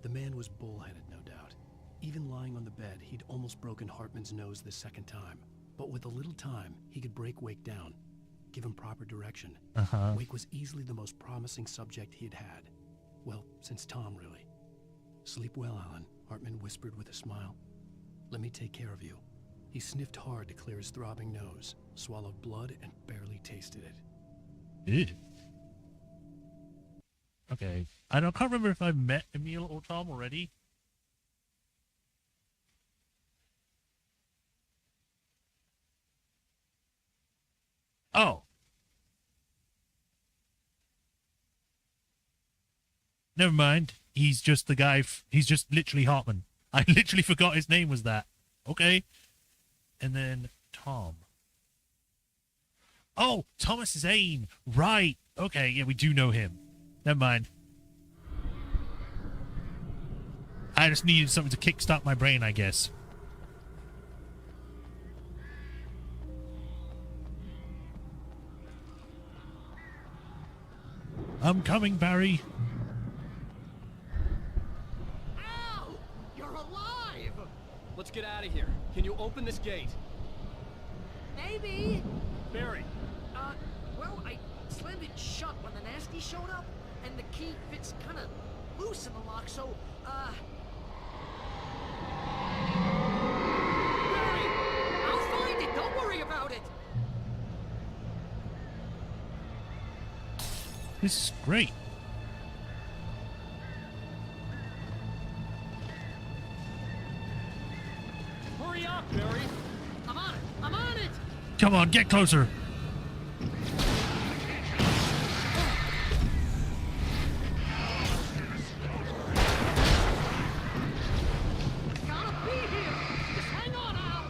The man was bullheaded, no doubt. Even lying on the bed, he'd almost broken Hartman's nose the second time. But with a little time, he could break Wake down. Give him proper direction. Wake was easily the most promising subject he'd had. Well, since Tom, really. Sleep well, Alan, Hartman whispered with a smile. Let me take care of you. He sniffed hard to clear his throbbing nose, swallowed blood, and barely tasted it. Ew. Okay. I can't remember if I've met Emil or Tom already. Oh. Never mind. He's just the guy. He's just literally Hartman. I literally forgot his name was that. Okay. And then Tom. Oh, Thomas Zane. Right. Okay. Yeah, we do know him. Never mind. I just needed something to kickstart my brain, I guess. I'm coming, Barry. Ow! You're alive! Let's get out of here. Can you open this gate? Maybe. Barry. Well, I slammed it shut when the nasty showed up. and the key fits kind of loose in the lock, so, Barry, I'll find it. Don't worry about it. This is great. Hurry up, Barry. I'm on it. I'm on it. Come on, get closer. Gotta be here. Just hang on, Al.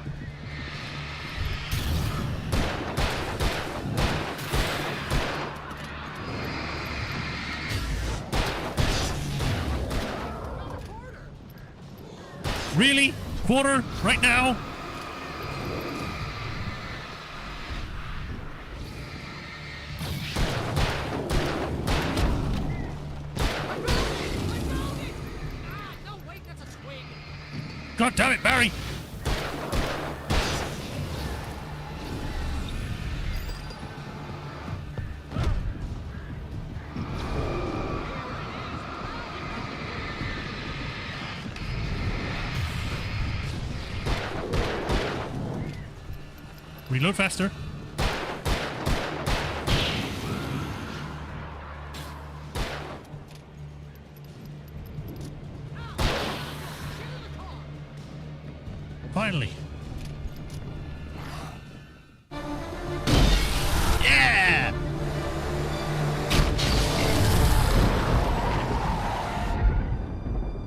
Really? Quarter? Right now? God damn it, Barry! Reload faster. Finally. Yeah!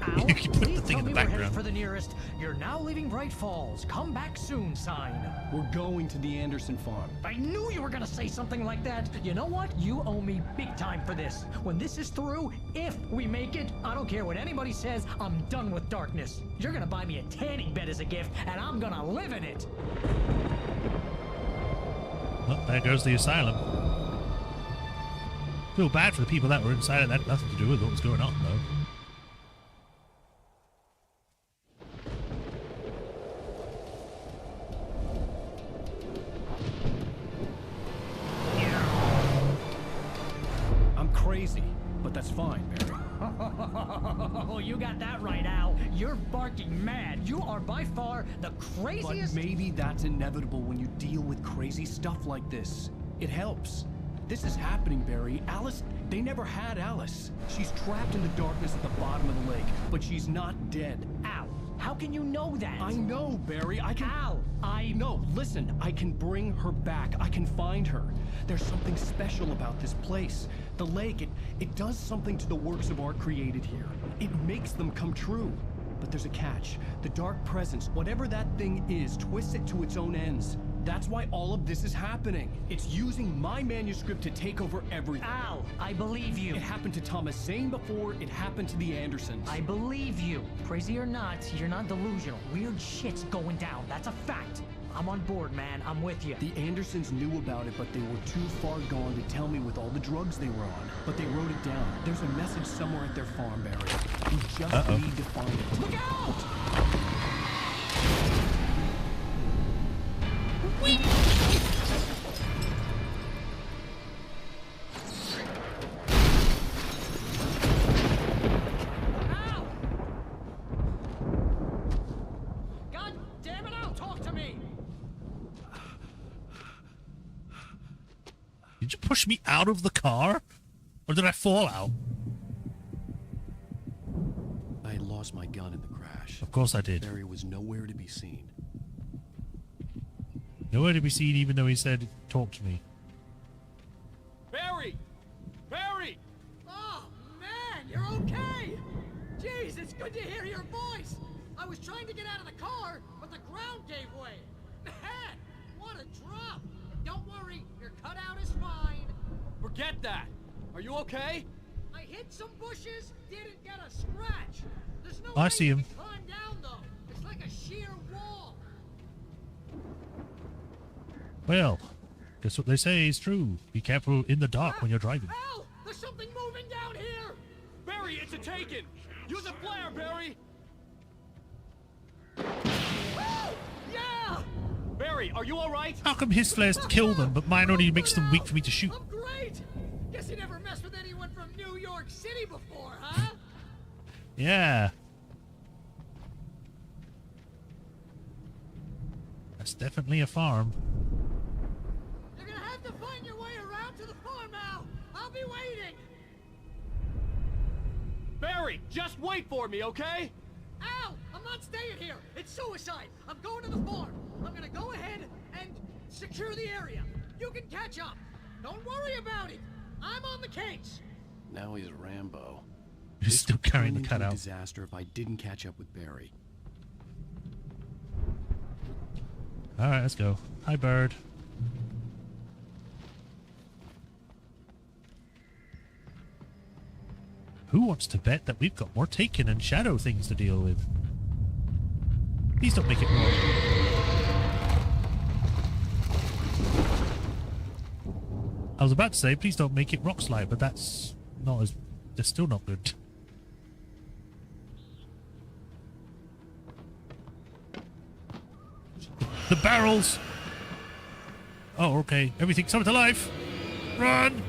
Al, You can put the please thing tell in the me we're headed background. for the nearest "You're now leaving Bright Falls. Come back soon" sign. We're going to the Anderson farm. I knew you were gonna say something like that. You know what? You owe me big time for this. When this is through, if we make it, I don't care what anybody says, I'm done with darkness. You're gonna buy me a tanning bed as a gift, and I'm gonna live in it. Well, there goes the asylum. Feel bad for the people that were inside it. That had nothing to do with what was going on, though. I'm crazy, but that's fine, Barry. Oh, you got that right, Al. You're barking mad. You are by far the craziest. But maybe that's inevitable when you deal with crazy stuff like this. It helps. This is happening, Barry. Alice, they never had Alice. She's trapped in the darkness at the bottom of the lake, but she's not dead. Al, how can you know that? I know, Barry. I can... Al, No, listen. I can bring her back. I can find her. There's something special about this place. The lake, it does something to the works of art created here. It makes them come true. But there's a catch. The dark presence, whatever that thing is, twists it to its own ends. That's why all of this is happening. It's using my manuscript to take over everything. Al, I believe you. It happened to Thomas Zane before, it happened to the Andersons. I believe you. Crazy or not, you're not delusional. Weird shit's going down. That's a fact. I'm on board, man. I'm with you. The Andersons knew about it, but they were too far gone to tell me with all the drugs they were on. But they wrote it down. There's a message somewhere at their farm, Barry. We just need to find it. Look out! Al! God damn it, Al, talk to me! Did you push me out of the car? Or did I fall out? I had lost my gun in the crash. Of course I did. Barry was nowhere to be seen. Nowhere to be seen, even though he said, talk to me. Barry! Barry! Oh, man, you're okay! Jeez, it's good to hear your voice! I was trying to get out of the car, but the ground gave way. Man, what a drop! Don't worry, your cutout is fine. Forget that! Are you okay? I hit some bushes, didn't get a scratch. There's no I way see you him. can climb down, though. It's like a sheer wall. Well, guess what they say is true. Be careful in the dark when you're driving. Al, there's something moving down here! Barry, it's a taken! Use a flare, Barry! Oh, yeah! Barry, are you alright? How come his flares kill them, but mine only makes them weak for me to shoot? I'm great! Guess he never messed with anyone from New York City before, huh? Yeah. That's definitely a farm. You're gonna have to find your way around to the farm now. I'll be waiting. Barry, just wait for me, okay? Al, I'm not staying here. It's suicide. I'm going to the farm. I'm gonna go ahead and secure the area. You can catch up. Don't worry about it. I'm on the case. Now he's Rambo. He's still carrying the This could turn cutout. into a disaster if I didn't catch up with Barry. Alright, let's go. Hi, bird. Who wants to bet that we've got more Taken and Shadow things to deal with? Please don't make it more. I was about to say, please don't make it rock slide, but that's not as... That's still not good. The barrels! Oh, okay. Everything's coming to life! Run!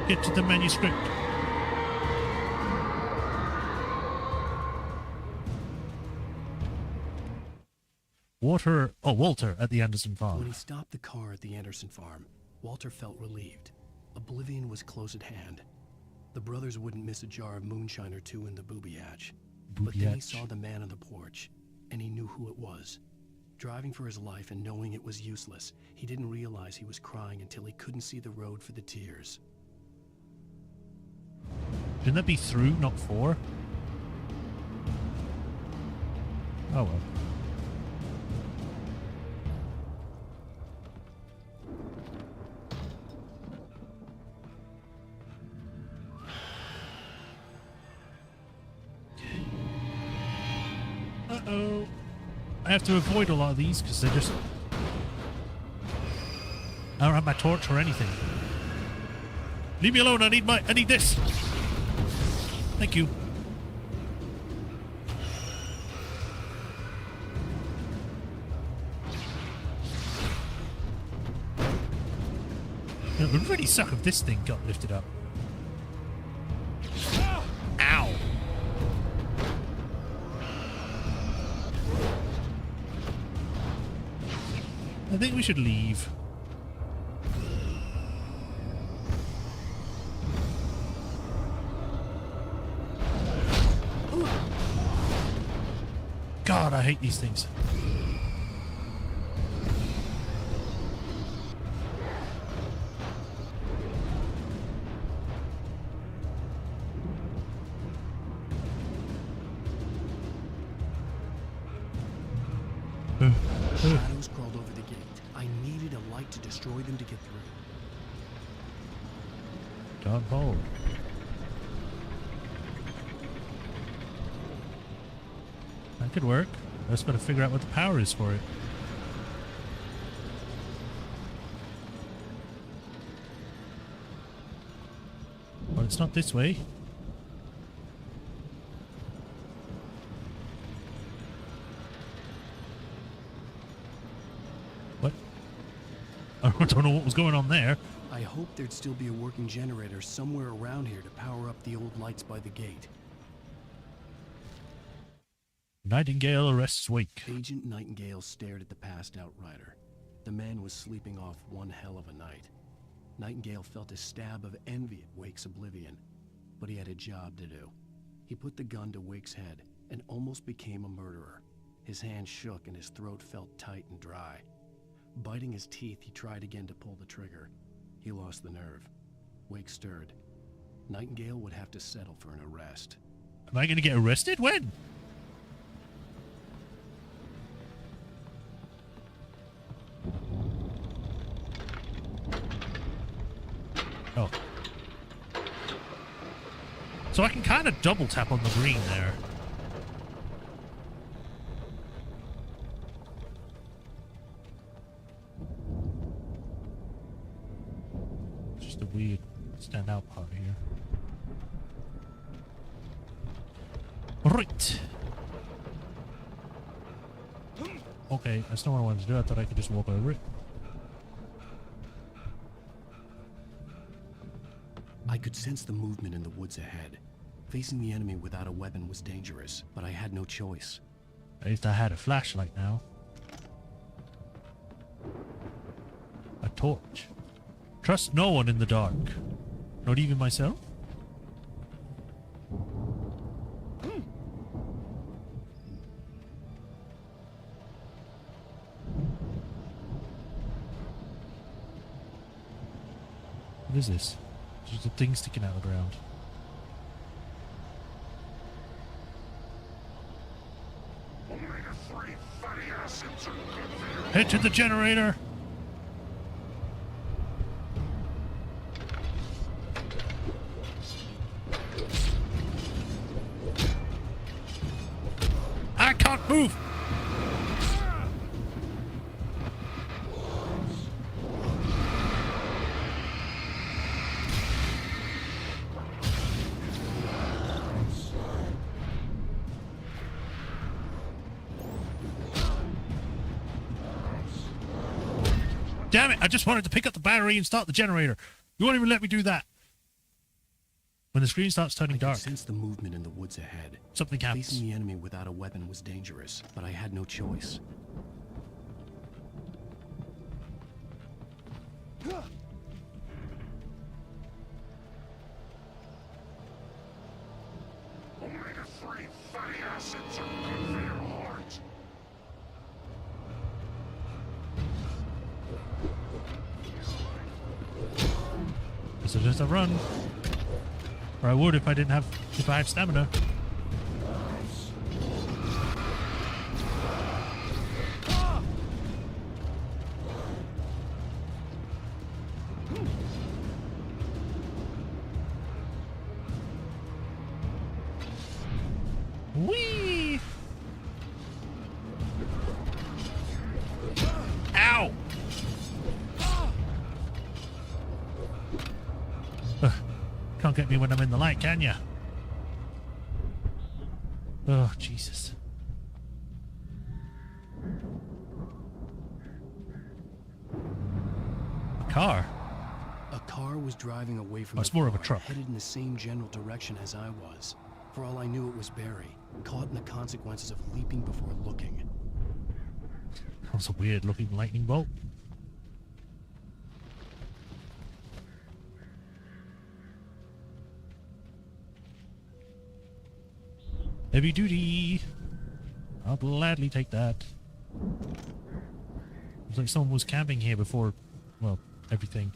Get to the manuscript. Walter at the Anderson farm. When he stopped the car at the Anderson farm, Walter felt relieved. Oblivion was close at hand. The brothers wouldn't miss a jar of moonshine or two in the booby hatch. But then he saw the man on the porch, and he knew who it was. Driving for his life and knowing it was useless, he didn't realize he was crying until he couldn't see the road for the tears. Shouldn't that be through, not for? Oh well. Uh-oh. I have to avoid a lot of these because they're just... I don't have my torch or anything. Leave me alone, I need this! Thank you. It would really suck if this thing got lifted up. Ow! I think we should leave. God, I hate these things. Shadows crawled over the gate. I needed a light to destroy them to get through. Don't hold. That could work. I just got to figure out what the power is for it. Well, it's not this way. What? I don't know what was going on there. I hoped there'd still be a working generator somewhere around here to power up the old lights by the gate. Nightingale arrests Wake. Agent Nightingale stared at the passed-out rider. The man was sleeping off one hell of a night. Nightingale felt a stab of envy at Wake's oblivion, but he had a job to do. He put the gun to Wake's head and almost became a murderer. His hand shook and his throat felt tight and dry. Biting his teeth, he tried again to pull the trigger. He lost the nerve. Wake stirred. Nightingale would have to settle for an arrest. Am I going to get arrested? When? Oh. So I can kind of double tap on the green there. the weird standout part here. Right. Okay, that's not what I wanted to do. I thought I could just walk over it. I could sense the movement in the woods ahead. Facing the enemy without a weapon was dangerous, but I had no choice. At least I had a flashlight now. A torch. Trust no one in the dark. Not even myself? What is this? Just a thing sticking out of the ground. Head to the generator! I can't move! Damn it, I just wanted to pick up the battery and start the generator. You won't even let me do that. When the screen starts turning dark. I could sense the movement in the woods ahead. Something happens. Facing the enemy without a weapon was dangerous, but I had no choice. Omega-3 fatty acids are good for your heart. So just a run. Or I would if I had stamina. Whee! Ow! Can't get me when I'm in the light, can ya? Oh, Jesus. A car? A car was driving away from Oh, the it's more of a farm, truck. headed in the same general direction as I was. For all I knew, it was Barry, caught in the consequences of leaping before looking. That was a weird looking lightning bolt. Heavy duty. I'll gladly take that. Looks like someone was camping here before, well, everything.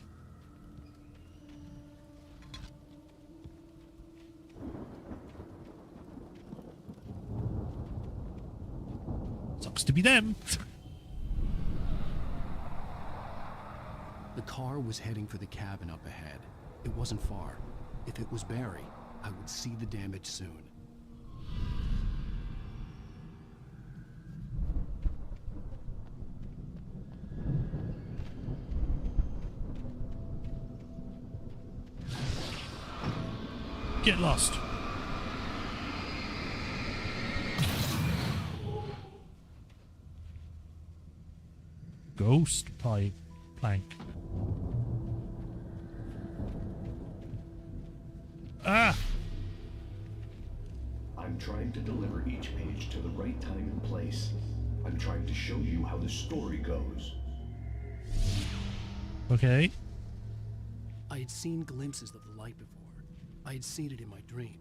Sucks to be them. The car was heading for the cabin up ahead. It wasn't far. If it was Barry, I would see the damage soon. Get lost. Ghost pipe plank. Ah! I'm trying to deliver each page to the right time and place. I'm trying to show you how the story goes. Okay. I had seen glimpses of the light before. I had seen it in my dream.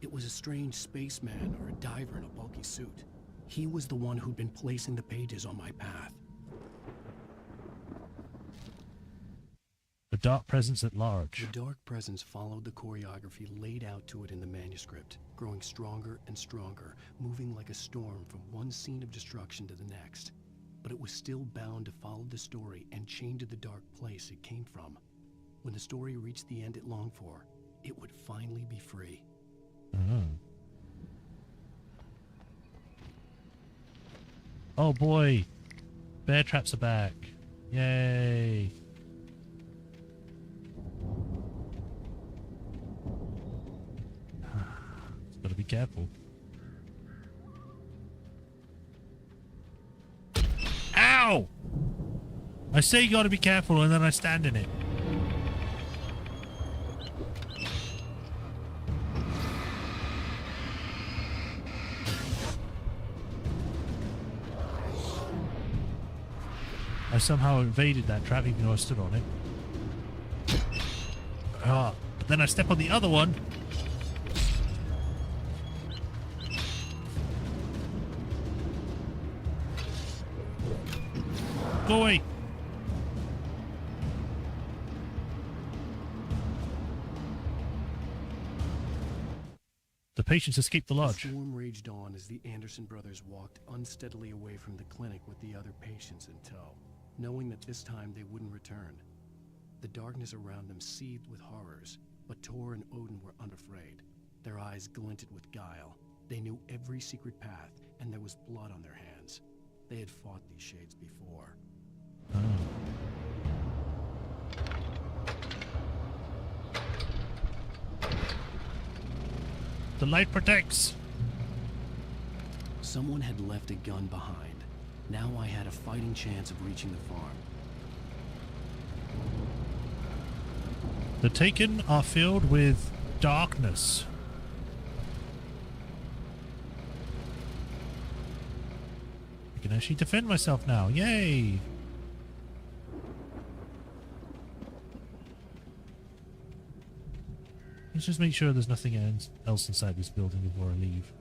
It was a strange spaceman or a diver in a bulky suit. He was the one who'd been placing the pages on my path. The dark presence at large. The dark presence followed the choreography laid out to it in the manuscript, growing stronger and stronger, moving like a storm from one scene of destruction to the next. But it was still bound to follow the story and chained to the dark place it came from. When the story reached the end it longed for, it would finally be free. Oh boy. Bear traps are back. Yay. careful. Ow! I say you gotta be careful, and then I stand in it. I somehow evaded that trap even though I stood on it. Ah, but then I step on the other one. Go away. The patients escaped the lodge. The storm raged on as the Anderson brothers walked unsteadily away from the clinic with the other patients in tow, knowing that this time they wouldn't return. The darkness around them seethed with horrors, but Tor and Odin were unafraid. Their eyes glinted with guile. They knew every secret path, and there was blood on their hands. They had fought these shades before. Oh. The light protects. Someone had left a gun behind. Now I had a fighting chance of reaching the farm. The Taken are filled with darkness. I can actually defend myself now. Yay! Let's just make sure there's nothing else inside this building before I leave.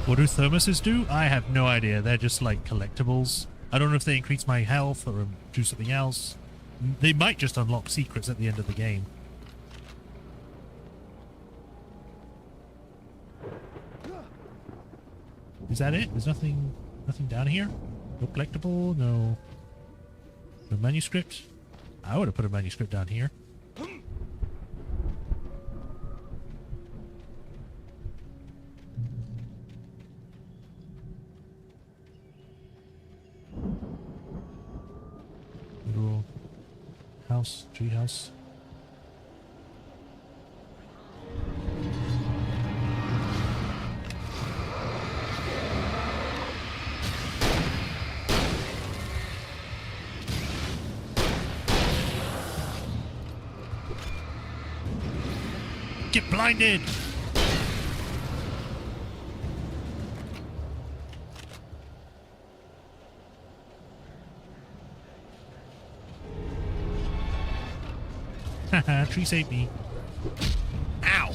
What do thermoses do? I have no idea. They're just like collectibles. I don't know if they increase my health or do something else. They might just unlock secrets at the end of the game. Is that it? There's nothing down here? No collectible? No manuscript? I would have put a manuscript down here. Little house, tree house. Get blinded! Haha, tree saved me. Ow!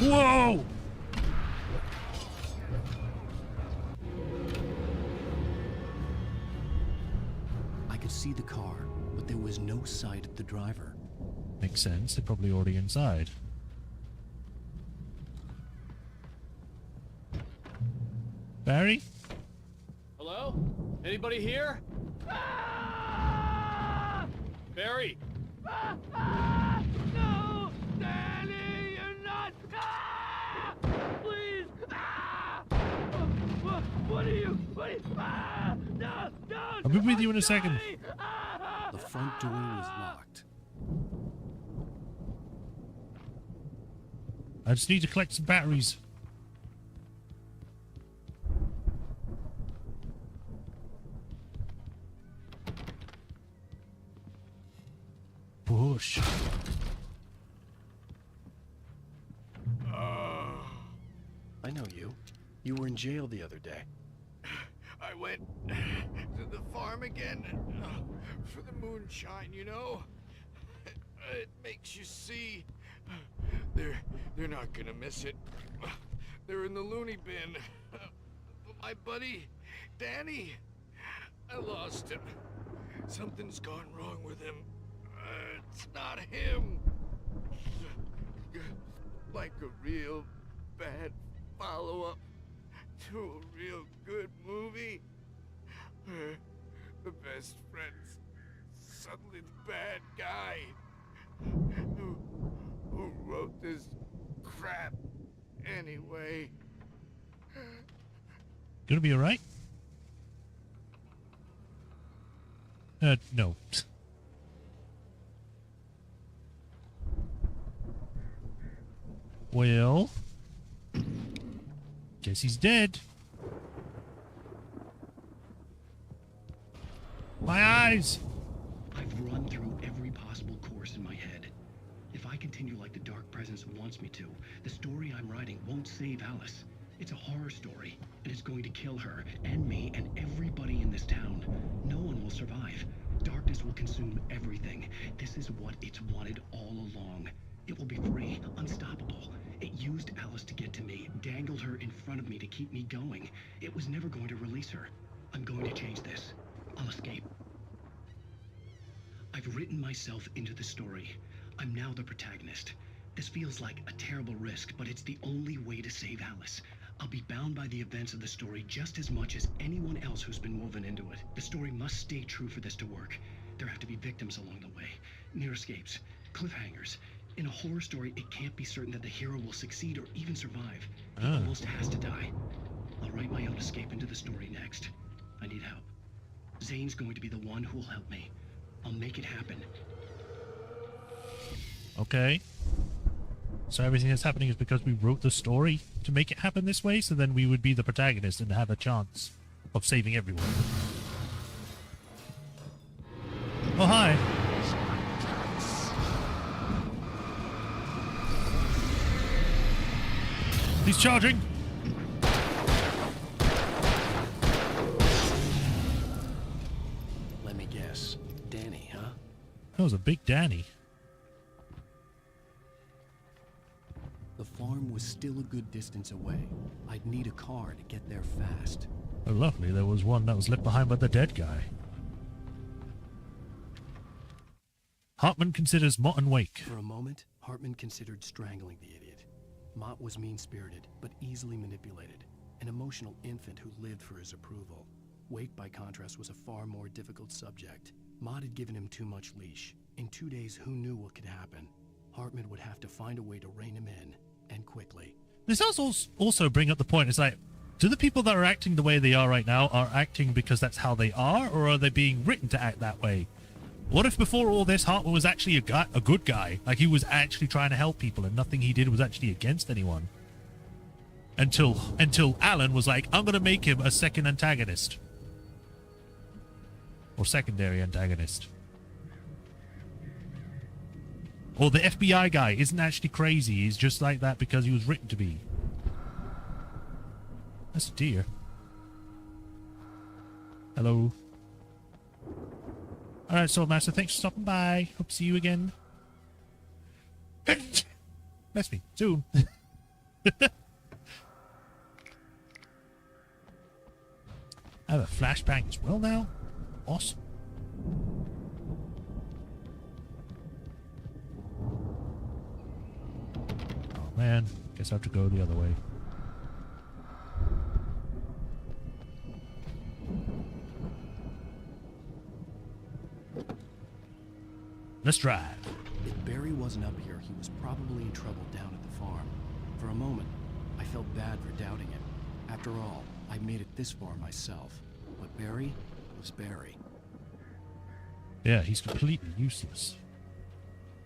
Whoa! I could see the car, but there was no sight of the driver. Makes sense. They're probably already inside. Barry? Hello? Anybody here? Barry! No! Danny, you're not! Please! What are you? No! I'll be with you in a second. The front door was locked. I just need to collect some batteries. Push. I know you. You were in jail the other day. I went to the farm again for the moonshine, you know? It makes you see. They're not gonna miss it. They're in the loony bin. The My buddy, Danny. I lost him. Something's gone wrong with him. It's not him. Like a real bad follow-up to a real good movie. The best friend's suddenly the bad guy. Who wrote this crap anyway? Gonna be alright? No. Well, guess he's dead. My eyes! I've run through every possible course in my head. If I continue like the Dark Presence wants me to, the story I'm writing won't save Alice. It's a horror story, and it's going to kill her, and me, and everybody in this town. No one will survive. Darkness will consume everything. This is what it's wanted all along. It will be free, unstoppable. It used Alice to get to me, dangled her in front of me to keep me going. It was never going to release her. I'm going to change this. I'll escape. I've written myself into the story. I'm now the protagonist. This feels like a terrible risk, but it's the only way to save Alice. I'll be bound by the events of the story just as much as anyone else who's been woven into it. The story must stay true for this to work. There have to be victims along the way, near escapes, cliffhangers. In a horror story, it can't be certain that the hero will succeed or even survive. He almost has to die. I'll write my own escape into the story next. I need help. Zane's going to be the one who'll help me. I'll make it happen. Okay. So everything that's happening is because we wrote the story to make it happen this way, so then we would be the protagonist and have a chance of saving everyone. Oh, hi. He's charging. Let me guess. Danny, huh? That was a big Danny. The farm was still a good distance away. I'd need a car to get there fast. Oh, lovely. There was one that was left behind by the dead guy. Hartman considers Mott and Wake. For a moment, Hartman considered strangling the idiot. Mott was mean-spirited, but easily manipulated. An emotional infant who lived for his approval. Wake, by contrast, was a far more difficult subject. Mott had given him too much leash. In 2 days, who knew what could happen? Hartman would have to find a way to rein him in, and quickly. This does also bring up the point. It's like, do the people that are acting the way they are right now are acting because that's how they are, or are they being written to act that way? What if before all this, Hartman was actually a good guy? Like, he was actually trying to help people, and nothing he did was actually against anyone. Until Alan was like, I'm going to make him a second antagonist. Or secondary antagonist. Or the FBI guy isn't actually crazy. He's just like that because he was written to be. That's a deer. Hello. Alright, Swordmaster, thanks for stopping by. Hope to see you again. Bless me. Soon. I have a flashbang as well now. Awesome. Oh man, guess I have to go the other way. Let's drive. If Barry wasn't up here, he was probably in trouble down at the farm. For a moment, I felt bad for doubting him. After all, I made it this far myself. But Barry was Barry. Yeah, he's completely useless.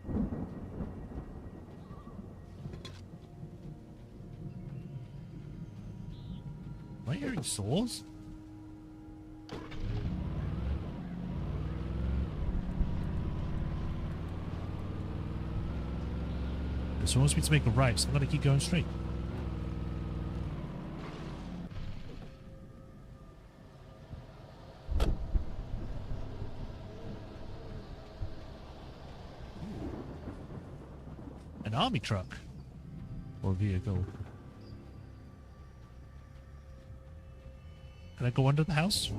Am I hearing saws? This wants me to make a right, so I'm going to keep going straight. An army truck. Or vehicle. Can I go under the house?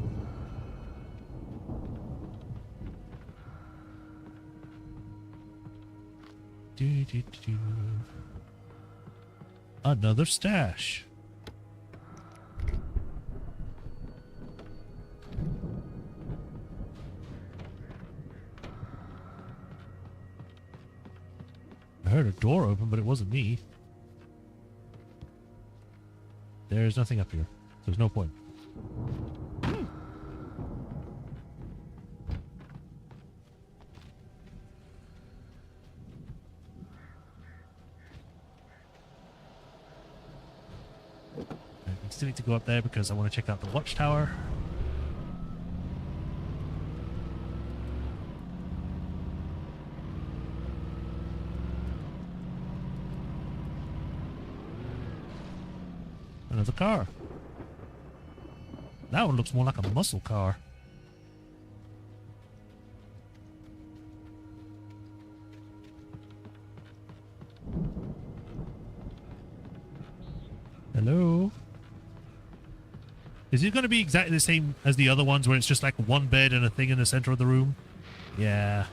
Another stash. I heard a door open, but it wasn't me. There's nothing up here. There's no point. I still need to go up there because I want to check out the watchtower. Another car. That one looks more like a muscle car. Hello? Is it going to be exactly the same as the other ones where it's just like one bed and a thing in the center of the room? Yeah.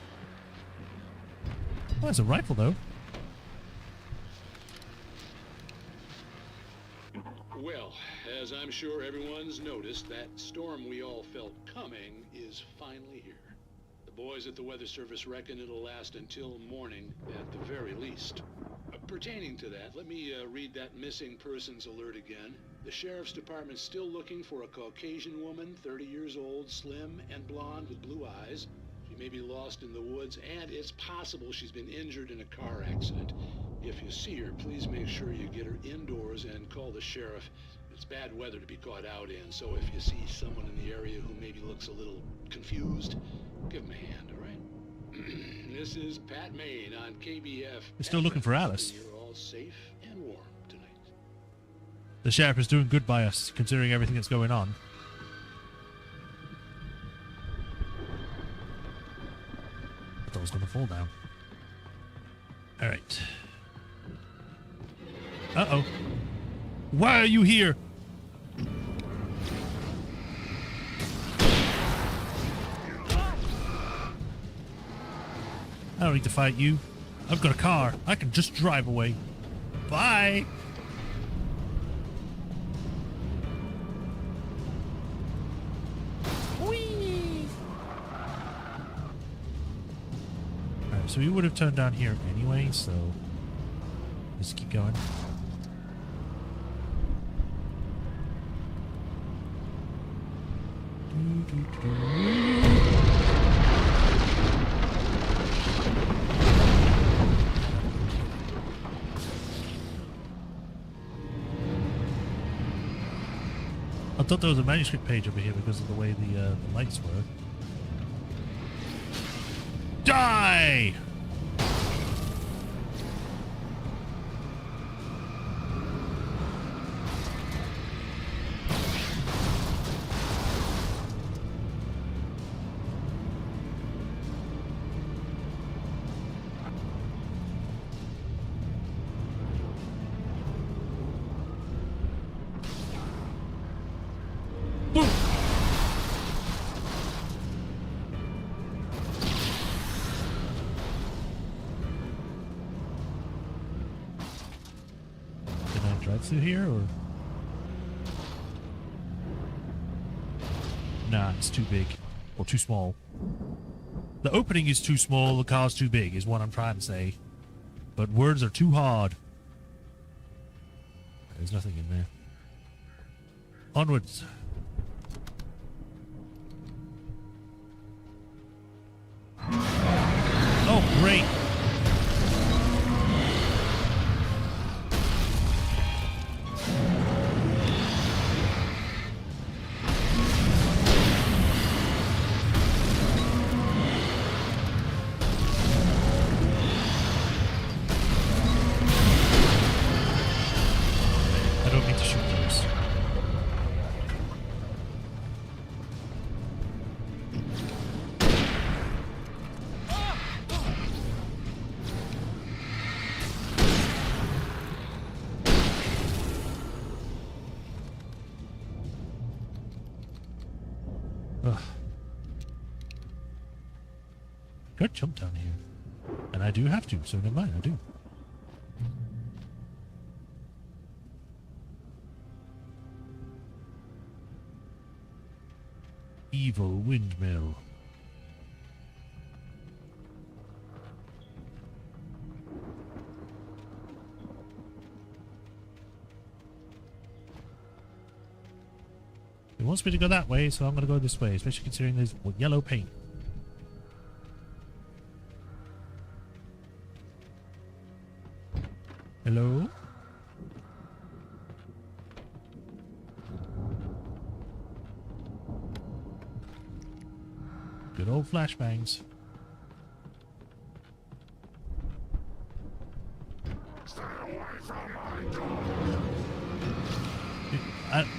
Oh, there's a rifle though. Well, as I'm sure everyone's noticed, that storm we all felt coming is finally here. The boys at the Weather Service reckon it'll last until morning at the very least. Pertaining to that, let me read that missing persons alert again. The Sheriff's Department's still looking for a Caucasian woman, 30 years old, slim and blonde with blue eyes. She may be lost in the woods, and it's possible she's been injured in a car accident. If you see her, please make sure you get her indoors and call the sheriff. It's bad weather to be caught out in, so if you see someone in the area who maybe looks a little confused, give them a hand, all right? This is Pat Maine on KBF. We're still looking for Alice. You're all safe and warm tonight. The sheriff is doing good by us, considering everything that's going on. I thought I was going to fall down. Alright. Uh-oh. Why are you here? I don't need to fight you. I've got a car. I can just drive away. Bye! Whee! Alright, so we would have turned down here anyway, so let's keep going. I thought there was a manuscript page over here because of the way the lights were. Die! Through here, or nah, it's too big or too small. The opening is too small, the car's too big is what I'm trying to say, but words are too hard. There's nothing in there. Onwards. Oh great. Could jump down here. And I do have to, so never mind, I do. Evil windmill. It wants me to go that way, so I'm going to go this way, especially considering there's yellow paint. Hello? Good old flashbangs. Stay away from my door.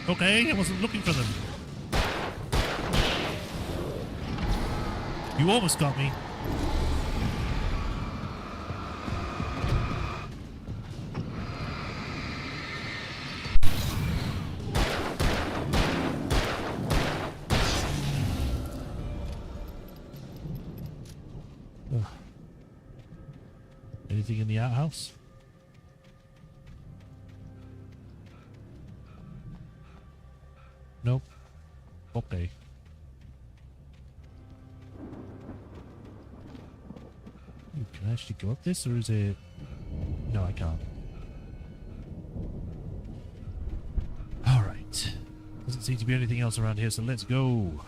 Okay, I wasn't looking for them. You almost got me. Ugh. Anything in the outhouse? Nope. Okay. Ooh, can I actually go up this, or is it... No, I can't. Alright. Doesn't seem to be anything else around here, so let's go.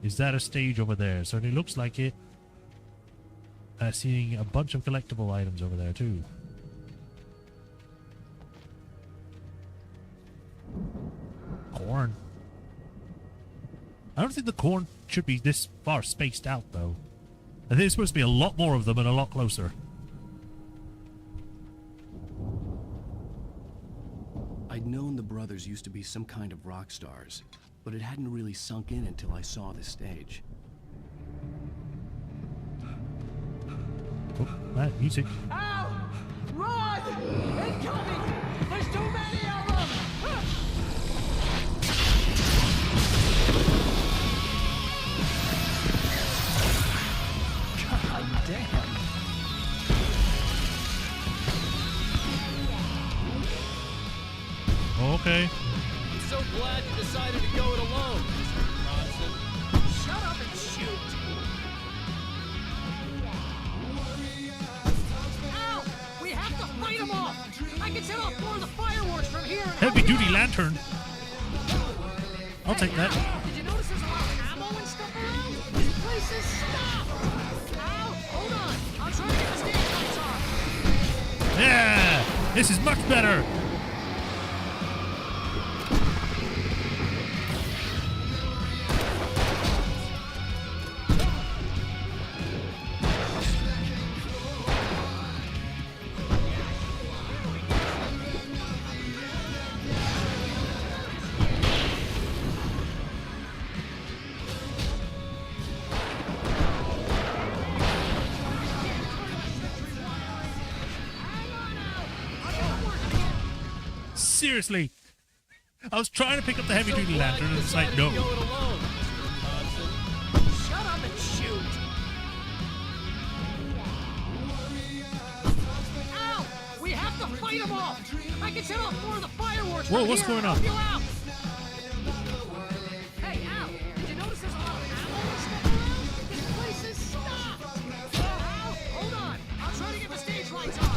Is that a stage over there? Certainly looks like it. Seeing a bunch of collectible items over there, too. Corn. I don't think the corn should be this far spaced out, though. I think there's supposed to be a lot more of them and a lot closer. I'd known the brothers used to be some kind of rock stars, but it hadn't really sunk in until I saw the stage. Oh, that music. Ow! Run! Incoming! There's too many of them! God damn! Okay. I'm so glad you decided to go it alone, Mr. Bronson. Shut up and shoot! Ow! We have to fight them off! I can set off more of the fireworks from here and Heavy duty lantern. I'll take that. Did you notice there's a lot of ammo and stuff around? This place is stopped! Ow! Hold on! I'll try to get the stage lights on! Yeah! This is much better! Seriously. I was trying to pick up the heavy duty lantern and it's like, no. Shut up and shoot! Ow! We have to fight them off! I can set off more of the fireworks Whoa, from what's here going and on? help you out! Hey, Al! Did you notice there's a lot of ammo and stuff around? This place is stopped! Al, hold on! I'll try to get the stage lights on!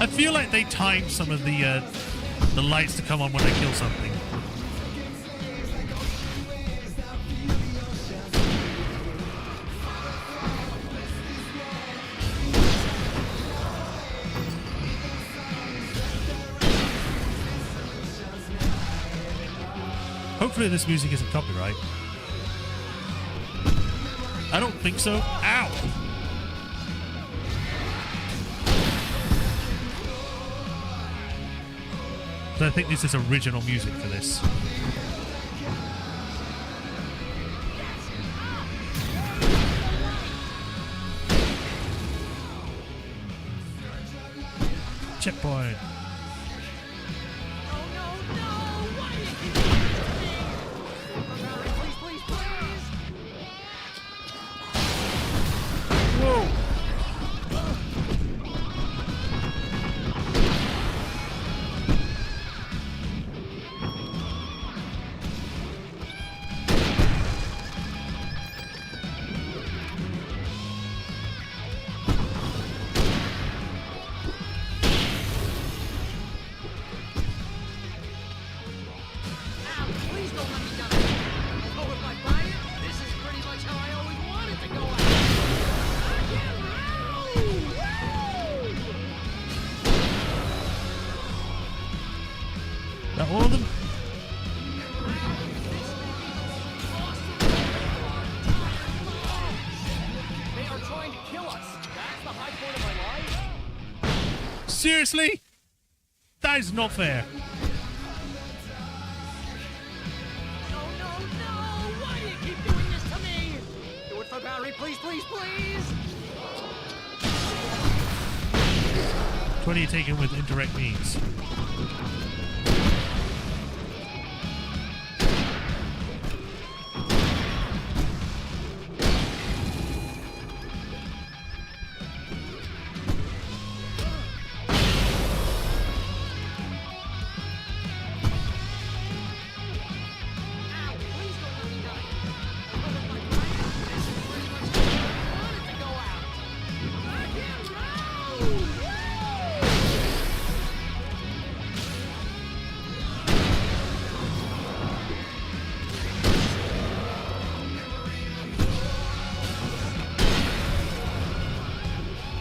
I feel like they timed some of the lights to come on when I kill something. Hopefully this music isn't copyright. I don't think so. Ow! So I think this is original music for this. Checkpoint. Whoa! That all of them? They are trying to kill us. That's the high point of my life. Seriously? That is not fair. Why do you keep doing this to me? Do it for Barry, please, please, please. 20 taken with indirect means.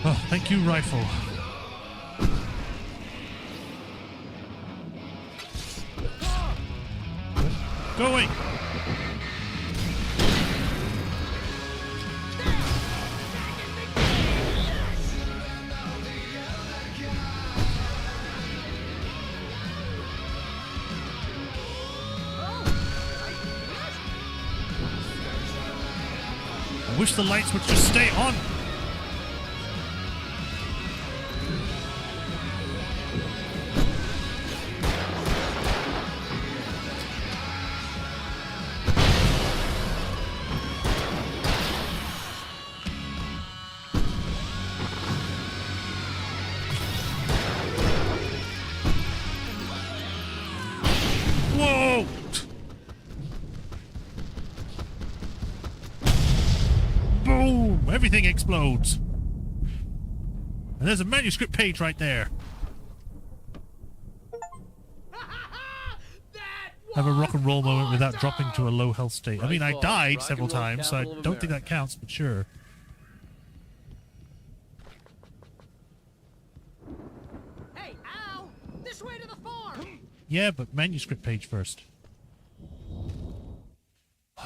Oh, thank you, rifle. Go away. I wish the lights would just stay on. Whoa! Boom! Everything explodes. And there's a manuscript page right there. Have a rock and roll moment without dropping to a low health state. I mean, I died several times, so I don't think that counts, but sure. Hey, Al! This way to the farm! Yeah, but manuscript page first.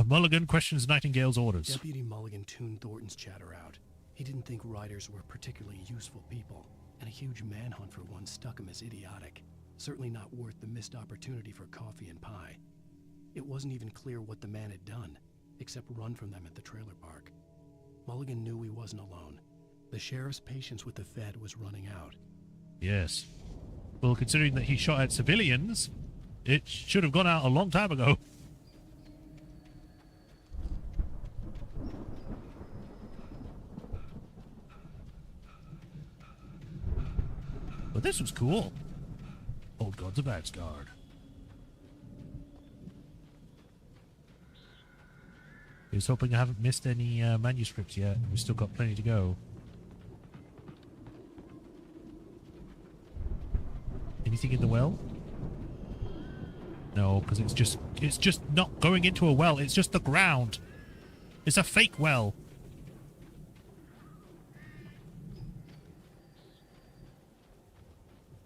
Mulligan questions Nightingale's orders. Deputy Mulligan tuned Thornton's chatter out. He didn't think riders were particularly useful people, and a huge manhunt for one struck him as idiotic. Certainly not worth the missed opportunity for coffee and pie. It wasn't even clear what the man had done, except run from them at the trailer park. Mulligan knew he wasn't alone. The sheriff's patience with the Fed was running out. Yes. Well, considering that he shot at civilians, it should have gone out a long time ago. But this was cool. Old Gods of Asgard. He was hoping I haven't missed any manuscripts yet. We've still got plenty to go. Anything in the well? No, because it's just not going into a well. It's just the ground. It's a fake well.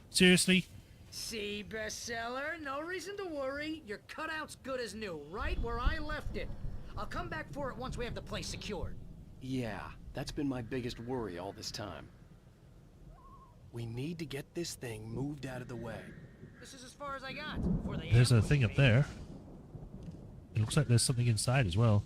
Seriously? See, bestseller? No reason to worry. Your cutout's good as new, right where I left it. I'll come back for it once we have the place secured. Yeah, that's been my biggest worry all this time. We need to get this thing moved out of the way. This is as far as I got. Before they There's a ambushed thing up me. there. It looks like there's something inside as well.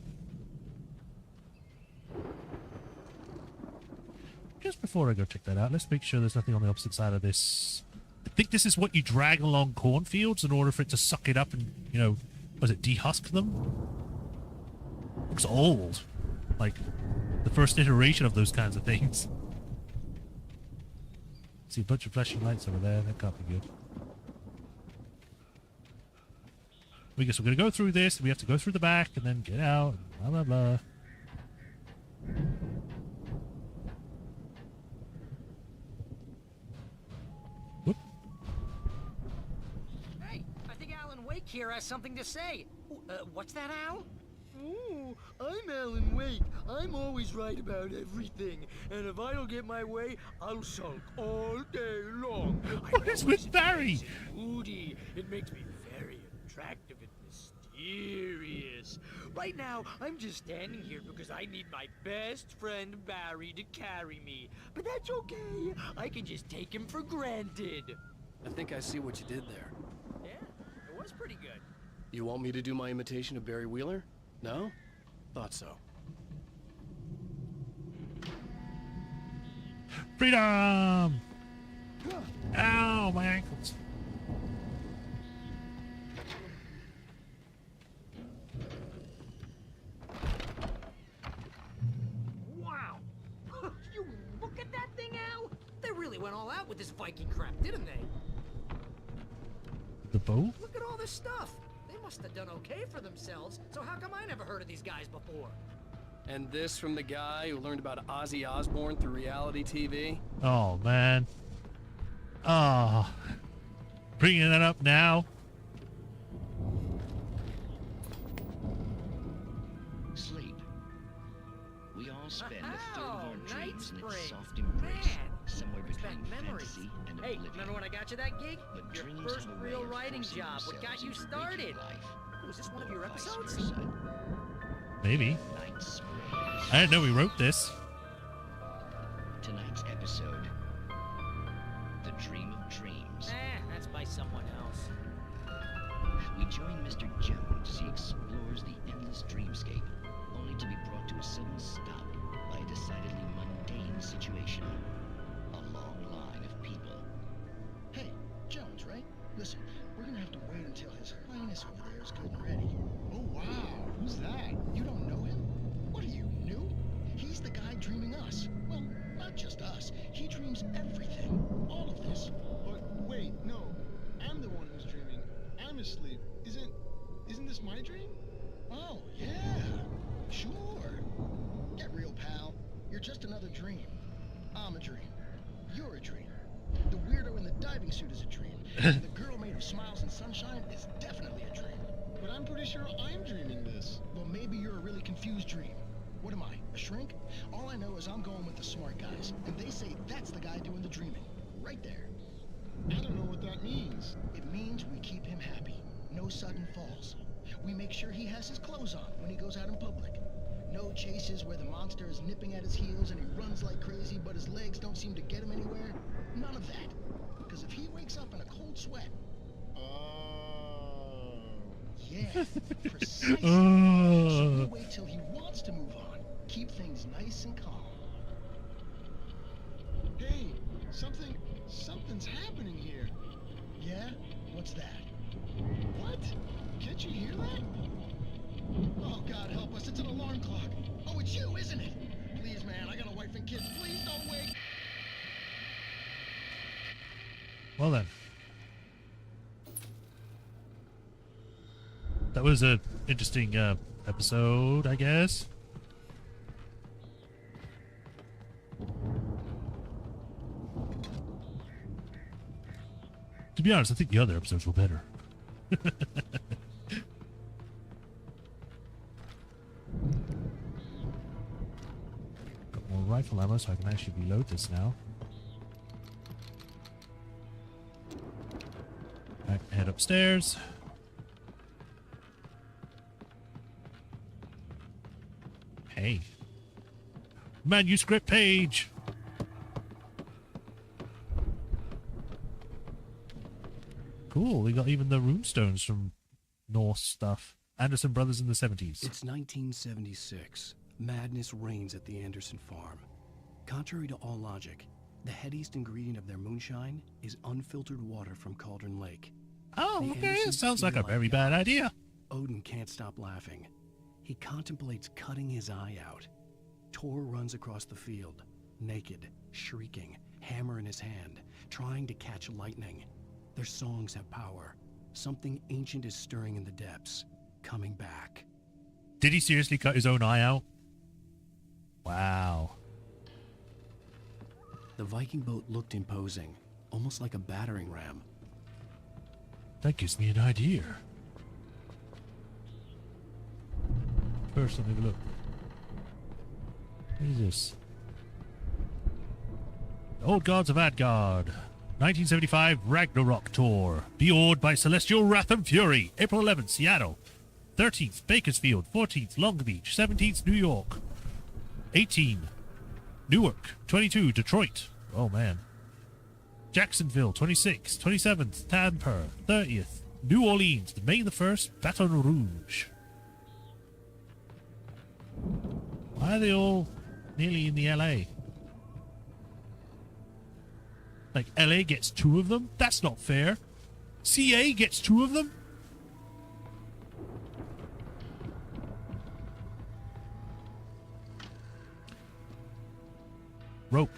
Just before I go check that out, let's make sure there's nothing on the opposite side of this. I think this is what you drag along cornfields in order for it to suck it up and, you know, was it dehusk them? Looks old. Like the first iteration of those kinds of things. See a bunch of flashing lights over there. That can't be good. We guess we're going to go through this. We have to go through the back and then get out. Blah, blah, blah. Whoop. Hey, I think Alan Wake here has something to say. What's that, Al? Ooh, I'm Alan Wake. I'm always right about everything. And if I don't get my way, I'll sulk all day long. What is with Barry? Moody. It makes me very attractive and mysterious. Right now, I'm just standing here because I need my best friend Barry to carry me. But that's okay. I can just take him for granted. I think I see what you did there. Yeah, it was pretty good. You want me to do my imitation of Barry Wheeler? No? Thought so. Freedom! Ow, my ankles. Wow! You look at that thing, Al! They really went all out with this Viking crap, didn't they? The bow? Look at all this stuff. They must have done okay for themselves, so how come I never heard of these guys before? And this from the guy who learned about Ozzy Osbourne through reality TV? Oh, man. Oh. Bringing that up now. Sleep. We all spend a third of our dreams in its Spring. soft embrace, Man, somewhere brings between back memories. fantasy and Hey, oblivion. remember when I got you that gig? But Your dreams first have a way real of writing forcing job. What got themselves you into started? waking life, Was this one of your or vice episodes? versa. Maybe. Night springs. I didn't know we wrote this. Tonight's episode, The Dream of Dreams. That's by someone else. We join Mr. Jones as he explores the endless dreamscape, only to be brought to a sudden stop by a decidedly mundane situation. A long line of people. Hey, Jones, right? Listen, we're gonna have to wait until His Highness over there is good and ready. Oh, wow. Who's that? You don't know him? What are you, new? He's the guy dreaming us. Well, not just us. He dreams everything. All of this. But wait, no. I'm the one who's dreaming. I'm asleep. Isn't this my dream? Oh, yeah. Sure. Get real, pal. You're just another dream. I'm a dream. You're a dream. The weirdo in the diving suit is a dream. And the girl made of smiles and sunshine is definitely a dream. But I'm pretty sure I'm dreaming this. Well, maybe you're a really confused dream. What am I, a shrink? All I know is I'm going with the smart guys, and they say that's the guy doing the dreaming. Right there. I don't know what that means. It means we keep him happy. No sudden falls. We make sure he has his clothes on when he goes out in public. No chases where the monster is nipping at his heels and he runs like crazy, but his legs don't seem to get him anywhere. None of that. Because if he wakes up in a cold sweat... Yeah, precisely. So we wait till he wants to move on. Keep things nice and calm. Hey, something's happening here. Yeah? What's that? What? Can't you hear that? Oh, God help us, it's an alarm clock. Oh, it's you, isn't it? Please, man, I got a wife and kids. Please don't wake. Well then. That was a interesting episode, I guess. To be honest, I think the other episodes were better. Got more rifle ammo, so I can actually reload this now. Alright, head upstairs. Hey. Manuscript page. Cool. We got even the runestones from Norse stuff. Anderson Brothers in the 70s. It's 1976. Madness reigns at the Anderson farm. Contrary to all logic, the headiest ingredient of their moonshine is unfiltered water from Cauldron Lake. Oh, The okay. It Andersons sounds like feel a very bad idea. Odin can't stop laughing. He contemplates cutting his eye out. Tor runs across the field, naked, shrieking, hammer in his hand, trying to catch lightning. Their songs have power. Something ancient is stirring in the depths, coming back. Did he seriously cut his own eye out? Wow. The Viking boat looked imposing, almost like a battering ram. That gives me an idea. First, let me have a look. What is this? Old Gods of Asgard. 1975 Ragnarok Tour. Beowed by Celestial Wrath and Fury. April 11th, Seattle. 13th, Bakersfield. 14th, Long Beach. 17th, New York. 18, Newark. 22, Detroit. Oh, man. Jacksonville. 26th. 27th, Tampa. 30th, New Orleans. May the 1st, Baton Rouge. Why are they all nearly in the LA? Like, LA gets 2 of them? That's not fair. CA gets 2 of them? Rope.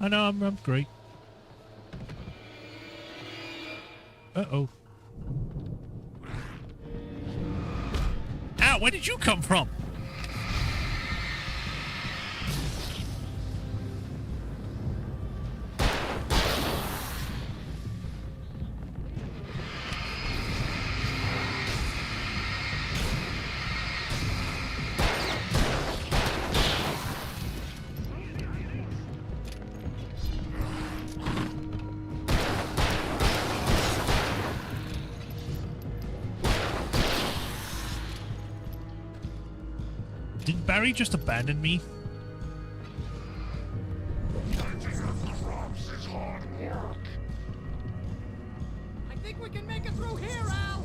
I know, I'm great. Uh-oh. Ow, where did you come from? Did Barry just abandon me? I think we can make it through here, Al!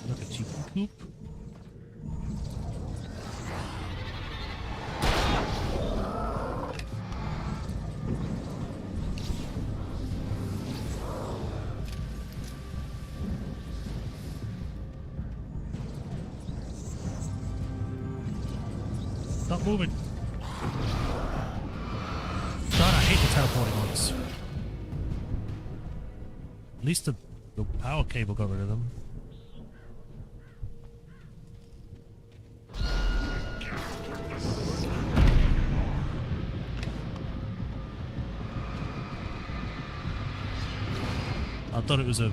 Look at you, poop. Stop moving. God, I hate the teleporting ones. At least the power cable got rid of them. I thought it was a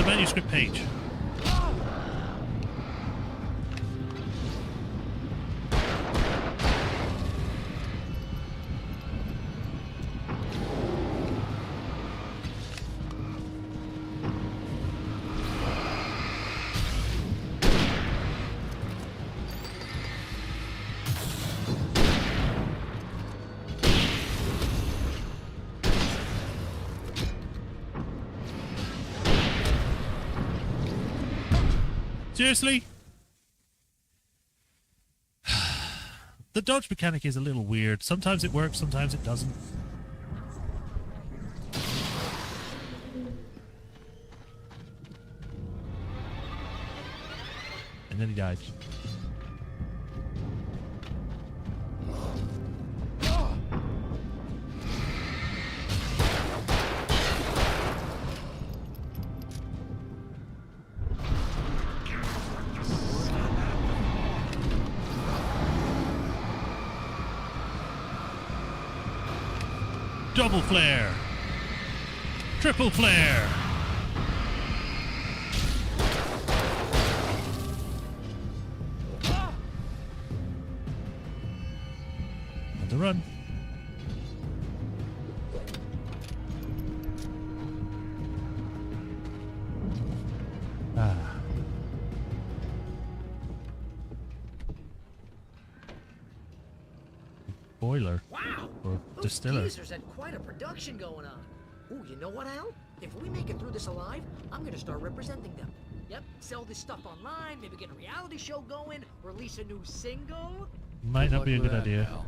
manuscript page. Seriously? The dodge mechanic is a little weird. Sometimes it works, sometimes it doesn't. And then he died. Double flare. Triple flare. On the run. Ah. Boiler. Wow! Or Those distiller. geezers had quite a production going on. Ooh, you know what, Al? If we make it through this alive, I'm gonna start representing them. Yep, sell this stuff online, maybe get a reality show going, release a new single. Might not be a good idea.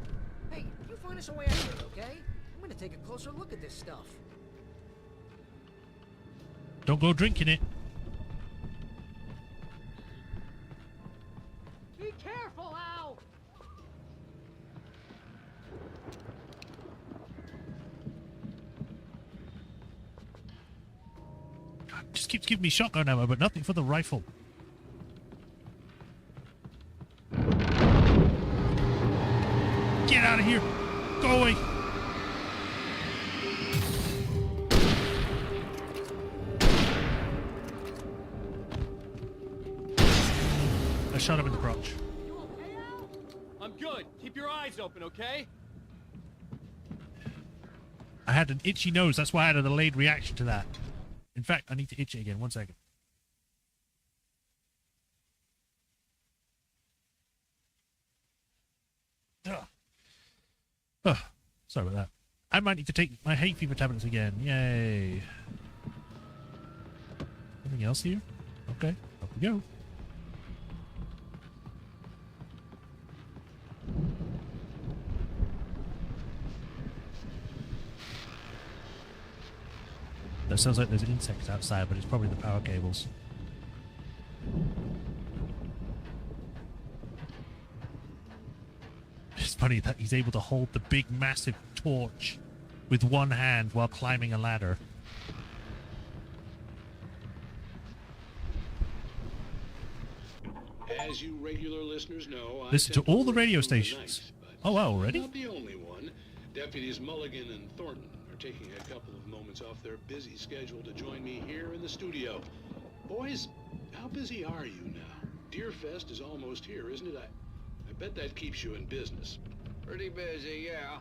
Hey, you find us a way out of it, okay? I'm gonna take a closer look at this stuff. Don't go drinking it. Be careful, Al! Just keeps giving me shotgun ammo, but nothing for the rifle. Get out of here! Go away! I shot him in the crotch. I'm good. Keep your eyes open, okay? I had an itchy nose, that's why I had a delayed reaction to that. In fact, I need to itch it again. 1 second. Oh, sorry about that. I might need to take my hay fever tablets again. Yay. Anything else here? Okay, up we go. That sounds like there's insects outside, but it's probably the power cables. It's funny that he's able to hold the big, massive torch with one hand while climbing a ladder. As you regular listeners know, Listen to all the radio stations. Oh, wow, already? Not the only one. Deputies Mulligan and Thornton are taking a couple of moments off their busy schedule to join me here in the studio. Boys, how busy are you now? Deerfest is almost here, isn't it? I bet that keeps you in business. Pretty busy, yeah.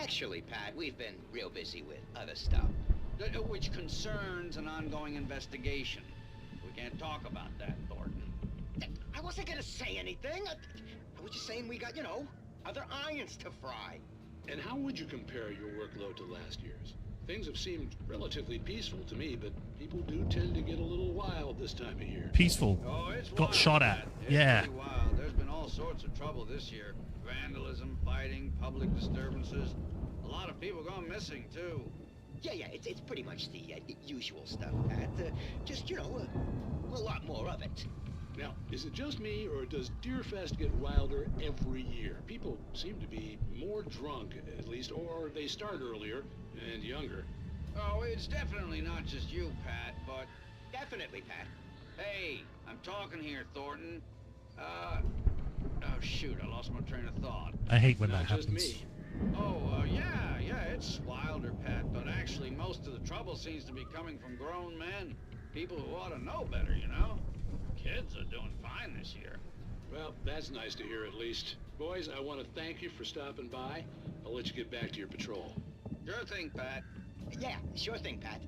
Actually, Pat, we've been real busy with other stuff, which concerns an ongoing investigation. We can't talk about that, Thornton. I wasn't gonna say anything. I was just saying we got, you know, other irons to fry. And how would you compare your workload to last year's? Things have seemed relatively peaceful to me, but people do tend to get a little wild this time of year. Peaceful. Oh, it's Got wild, shot at. Pat. It's Yeah. pretty wild. There's been all sorts of trouble this year. Vandalism, fighting, public disturbances. A lot of people gone missing, too. Yeah, it's pretty much the usual stuff, Pat. Just, you know, a lot more of it. Now, is it just me, or does Deerfest get wilder every year? People seem to be more drunk, at least, or they start earlier and younger. Oh, it's definitely not just you, Pat, but... Definitely, Pat. Hey, I'm talking here, Thornton. Oh, shoot, I lost my train of thought. I hate when Not that just happens. me. Oh, yeah, it's wilder, Pat, but actually most of the trouble seems to be coming from grown men. People who ought to know better, you know? Kids are doing fine this year. Well, that's nice to hear at least. Boys, I want to thank you for stopping by. I'll let you get back to your patrol. Sure thing, Pat. Yeah, sure thing, Pat.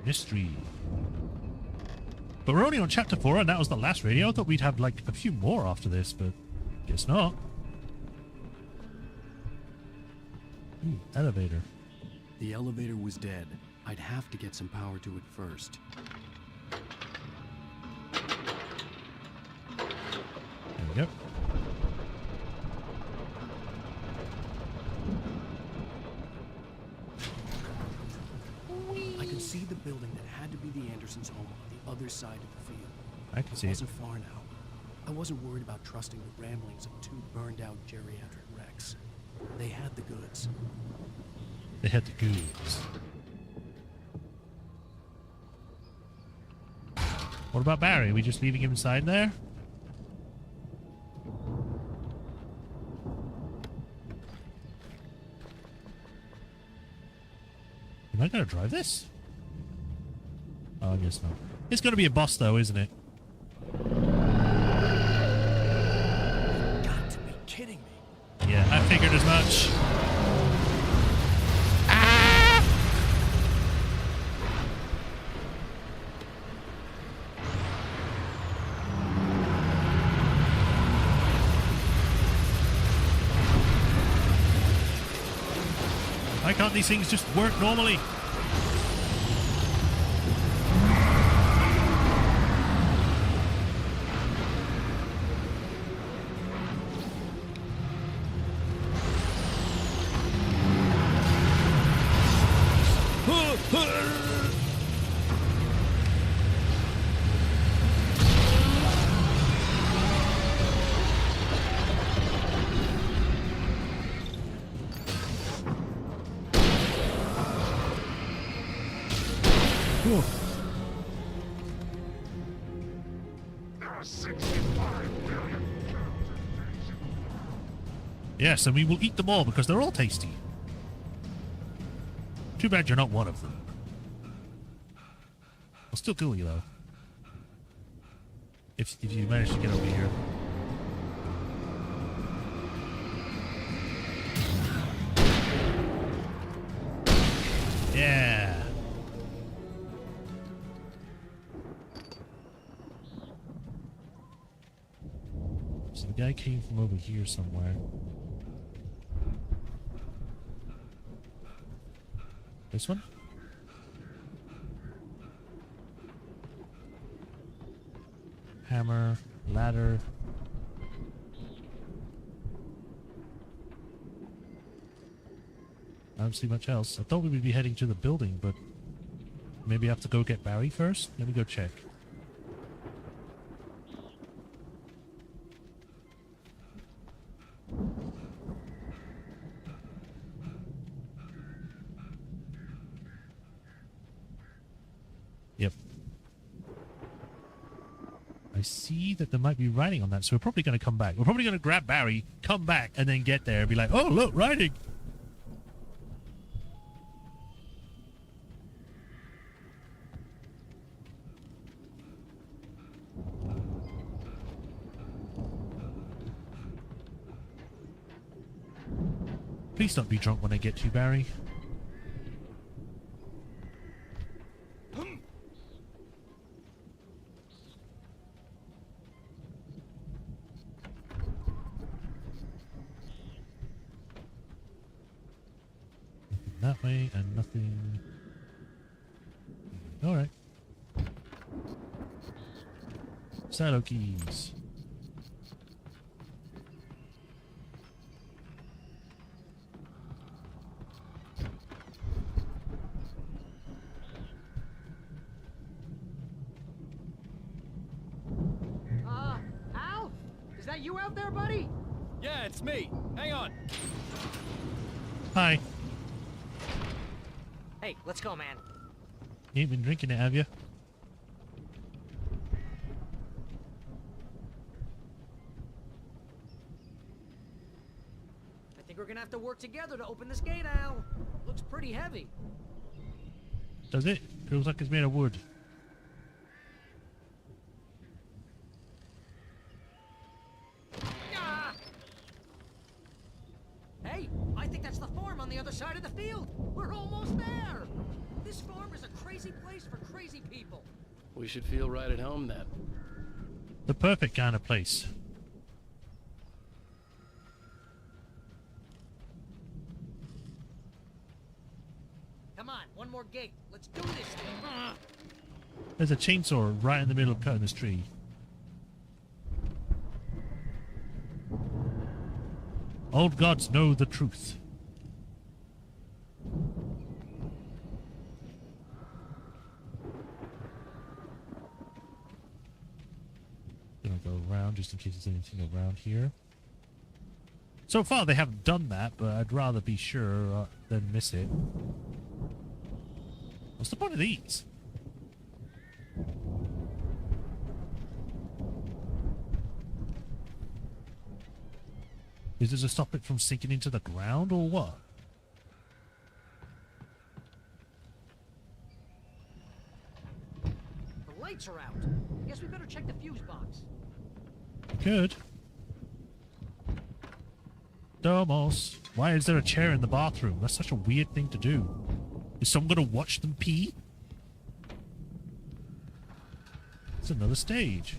Mystery. But we're only on chapter 4, and that was the last radio. I thought we'd have, like, a few more after this, but guess not. Elevator. The elevator was dead. I'd have to get some power to it first. There we go. I could see the building that had to be the Andersons' home on the other side of the field. I can see It it. wasn't far now. I wasn't worried about trusting the ramblings of two burned-out geriatric wrecks. They had the goods. They had the goods. What about Barry? Are we just leaving him inside there? Am I gonna drive this? Oh, I guess not. It's gonna be a boss though, isn't it? Got to be. kidding me. Yeah, I figured as much. Why can't these things just work normally? Yes, and we will eat them all because they're all tasty. Too bad you're not one of them. I'll still kill you though. If you manage to get over here. Yeah. So the guy came from over here somewhere. This one? Hammer, ladder. I don't see much else. I thought we would be heading to the building, but maybe I have to go get Barry first? Let me go check. Yep. I see that there might be writing on that, so we're probably going to come back. We're probably going to grab Barry, come back, and then get there and be like, oh, look, writing! Please don't be drunk when I get to you, Barry. That way and nothing. All right. Silo keys. Al? Is that you out there, buddy? Yeah, it's me. Hang on. Hi. Hey, let's go, man. You ain't been drinking it, have you? I think we're gonna have to work together to open this gate, Al. Looks pretty heavy. Does it? Feels like it's made of wood. Ah! Hey, I think that's the farm on the other side of the field. We're almost there. This farm is a crazy place for crazy people. We should feel right at home then. The perfect kind of place. Come on, one more gate. Let's do this thing. There's a chainsaw right in the middle of cutting this tree. Old gods know the truth. Gonna go around just in case there's anything around here. So far they haven't done that, but I'd rather be sure than miss it. What's the point of these? Is this to stop it from sinking into the ground or what? The lights are out. Guess we better check the fuse box. Good. Domos. Why is there a chair in the bathroom? That's such a weird thing to do. Is someone gonna watch them pee? It's another stage.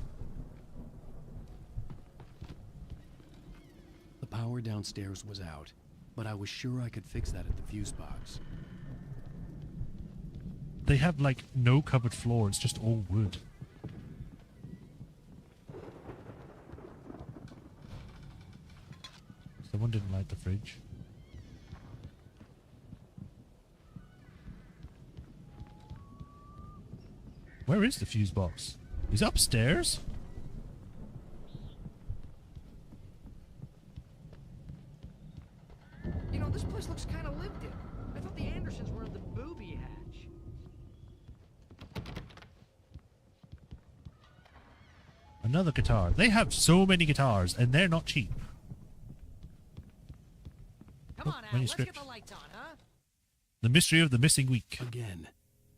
The power downstairs was out, but I was sure I could fix that at the fuse box. They have, like, no covered floor. It's just all wood. Someone didn't light the fridge. Where is the fuse box? He's upstairs? You know, this place looks kind of lived in. I thought the Andersons were in the booby hatch. Another guitar. They have so many guitars, and they're not cheap. Come on, Al, let's get the lights on, huh? The mystery of the missing week. Again,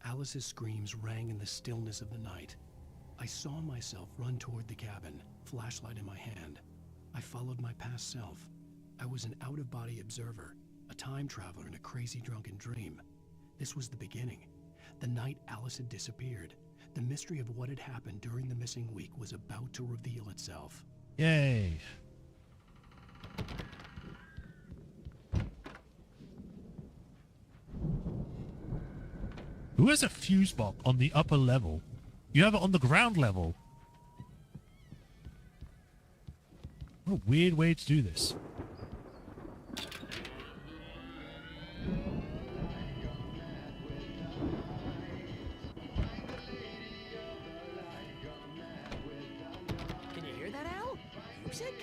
Alice's screams rang in the stillness of the night. I saw myself run toward the cabin, flashlight in my hand. I followed my past self. I was an out-of-body observer, a time traveler in a crazy drunken dream. This was the beginning. The night Alice had disappeared. The mystery of what had happened during the missing week was about to reveal itself. Yay. Who has a fuse box on the upper level? You have it on the ground level. What a weird way to do this. Can you hear that, Al? Music?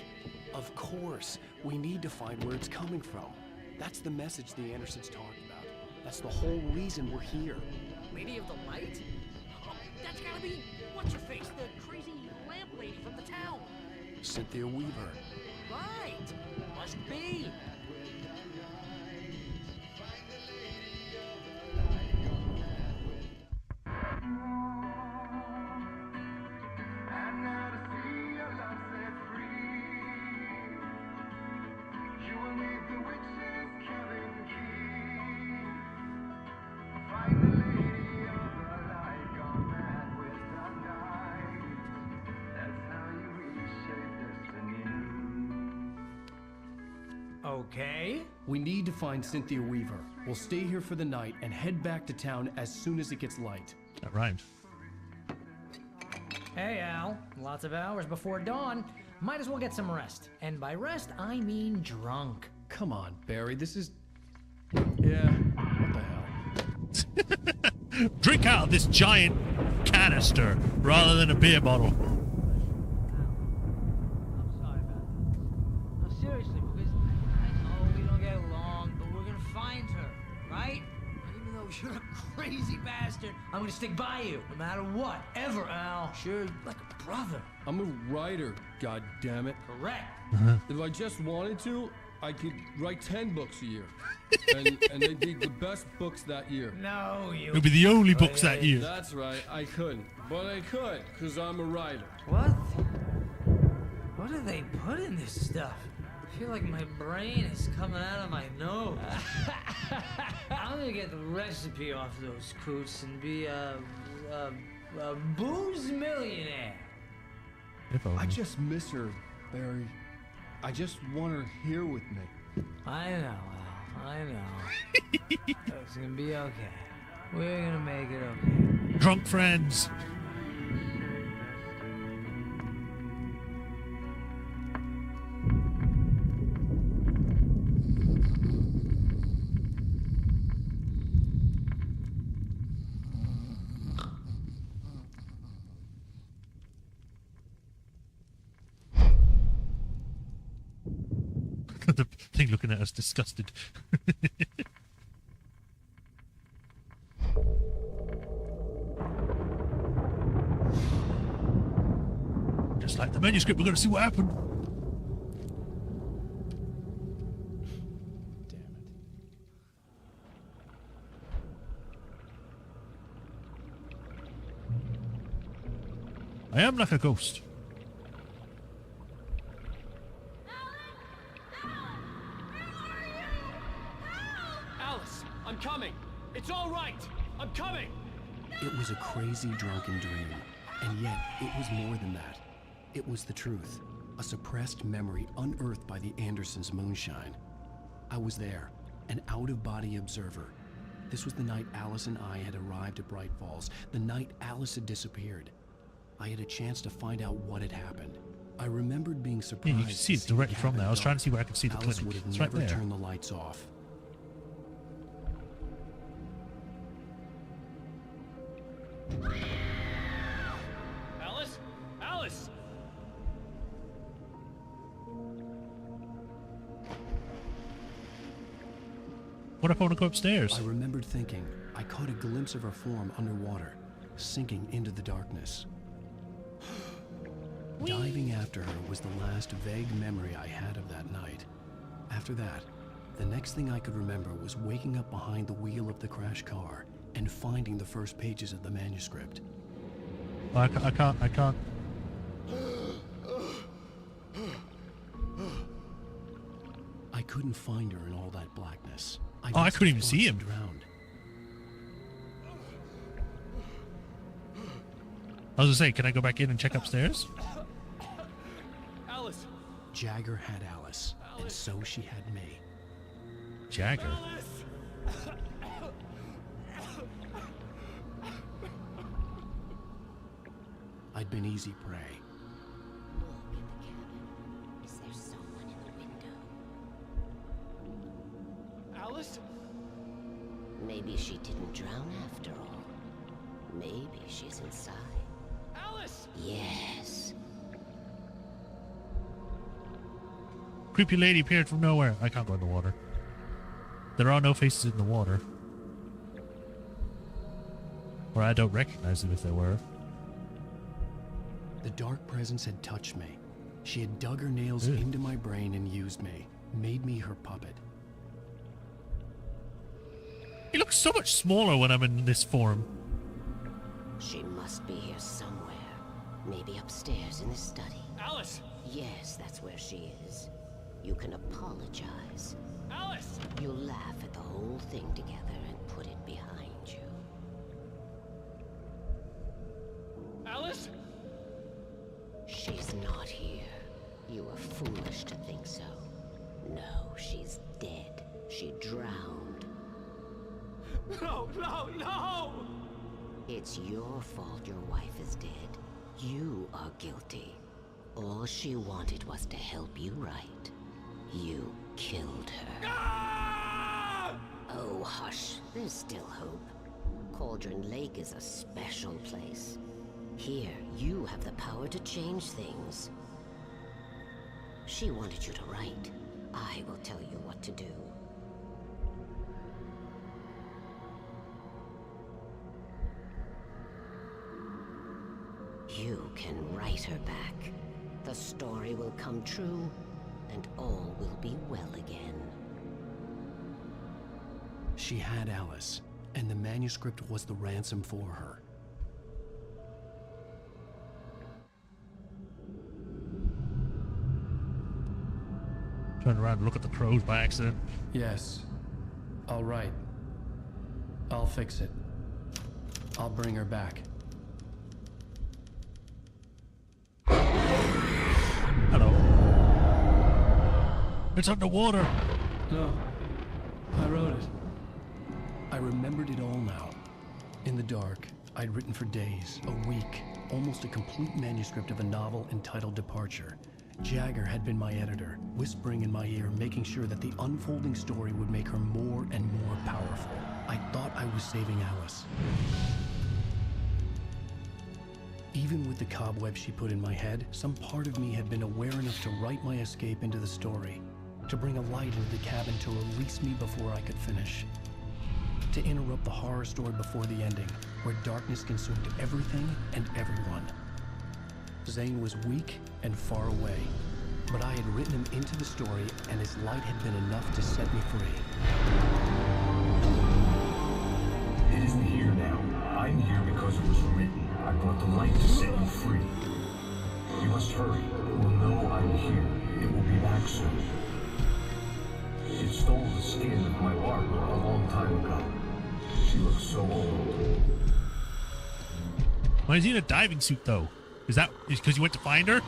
Of course. We need to find where it's coming from. That's the message the Andersons talked about. That's the whole reason we're here. Lady of the Light? Oh, that's gotta be... What's her face? The crazy lamp lady from the town. Cynthia Weaver. Right. Must be. Okay. We need to find Cynthia Weaver. We'll stay here for the night and head back to town as soon as it gets light. That rhymed. Hey, Al. Lots of hours before dawn. Might as well get some rest. And by rest, I mean drunk. Come on, Barry. This is... Yeah, what the hell? Drink out of this giant canister rather than a beer bottle. Seriously, because I know we don't get along, but we're gonna find her, right? And even though you're a crazy bastard, I'm gonna stick by you, no matter what, ever, Al. Sure, like a brother. I'm a writer, goddammit. Correct. If I just wanted to, I could write 10 books a year. and they'd be the best books that year. No, you... It'll be the only books that year. That's right, I couldn't. But I could, because I'm a writer. What? What do they put in this stuff? I feel like my brain is coming out of my nose. I'm gonna get the recipe off those coots and be a booze millionaire. I just miss her, Barry. I just want her here with me. I know, Al. I know. It's gonna be okay. We're gonna make it okay. Drunk friends. The thing looking at us disgusted. Just like the manuscript, we're going to see what happened. I am like a ghost. I'm coming. It's all right. I'm coming. It was a crazy drunken dream, and yet it was more than that. It was the truth, a suppressed memory unearthed by the Andersons' moonshine. I was there, an out-of-body observer. This was the night Alice and I had arrived at Bright Falls, the night Alice had disappeared. I had a chance to find out what had happened. I remembered being surprised. Yeah, you can see it directly from there. I was trying to see where I could see the Alice clinic. would have It's right never there. turned the lights off. Alice? Alice! What if I want to go upstairs? I remembered thinking. I caught a glimpse of her form underwater, sinking into the darkness. Diving after her was the last vague memory I had of that night. After that, the next thing I could remember was waking up behind the wheel of the crash car and finding the first pages of the manuscript. I can't. I couldn't find her in all that blackness. I couldn't even see him. Drowned. I was gonna say, can I go back in and check upstairs? Alice! Jagger had Alice, and so she had me. Jagger? I'd been easy prey. Is there someone in the window? Alice? Maybe she didn't drown after all. Maybe she's inside. Alice! Yes. Creepy lady appeared from nowhere. I can't go in the water. There are no faces in the water. Or I don't recognize them if there were. The dark presence had touched me. She had dug her nails into my brain and used me, made me her puppet. He looks so much smaller when I'm in this form. She must be here somewhere. Maybe upstairs in the study. Alice! Yes, that's where she is. You can apologize. Alice! You'll laugh at the whole thing together and put it behind you. Alice? She's not here. You were foolish to think so. No, she's dead. She drowned. No, no, no! It's your fault your wife is dead. You are guilty. All she wanted was to help you right. You killed her. Ah! Oh, hush. There's still hope. Cauldron Lake is a special place. Here, you have the power to change things. She wanted you to write. I will tell you what to do. You can write her back. The story will come true, and all will be well again. She had Alice, and the manuscript was the ransom for her. Turned around to look at the crows by accident. Yes. All right. I'll fix it. I'll bring her back. Hello. It's underwater. No. I wrote it. I remembered it all now. In the dark, I'd written for days, a week, almost a complete manuscript of a novel entitled Departure. Jagger had been my editor, whispering in my ear, making sure that the unfolding story would make her more and more powerful. I thought I was saving Alice. Even with the cobweb she put in my head, some part of me had been aware enough to write my escape into the story, to bring a light into the cabin to release me before I could finish, to interrupt the horror story before the ending, where darkness consumed everything and everyone. Zane was weak and far away, but I had written him into the story, and his light had been enough to set me free. It isn't here now. I'm here because it was written. I brought the light to set you free. You must hurry. It will know I'm here. It will be back soon. It stole the skin of my Barbara a long time ago. She looks so old. Why is he in a diving suit, though? Is that because you went to find her?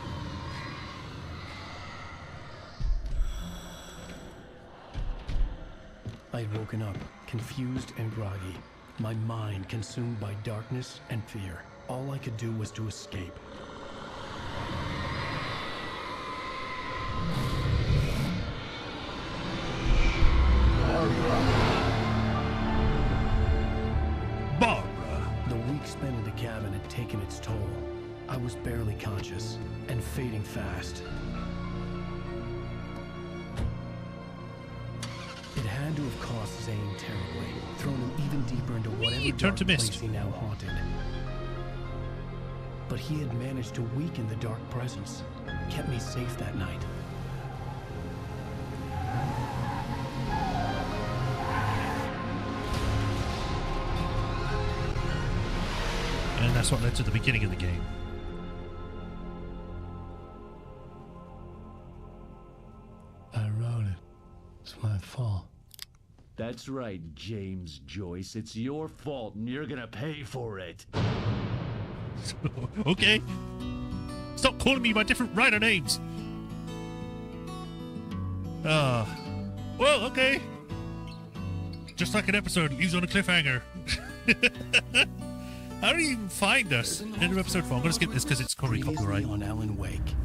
I had woken up, confused and groggy, my mind consumed by darkness and fear. All I could do was to escape. Barbara. The week spent in the cabin had taken its toll. I was barely conscious and fading fast. It had to have cost Zane terribly, thrown him even deeper into whatever dark place he now haunted. But he had managed to weaken the dark presence, kept me safe that night. And that's what led to the beginning of the game. I wrote it. It's my fault. That's right, James Joyce. It's your fault, and you're gonna pay for it. Okay. Stop calling me by different writer names. Well, okay. Just like an episode leaves on a cliffhanger. How do you even find us? End of episode 4. I'm going to skip this because it's probably copyright. On Alan Wake.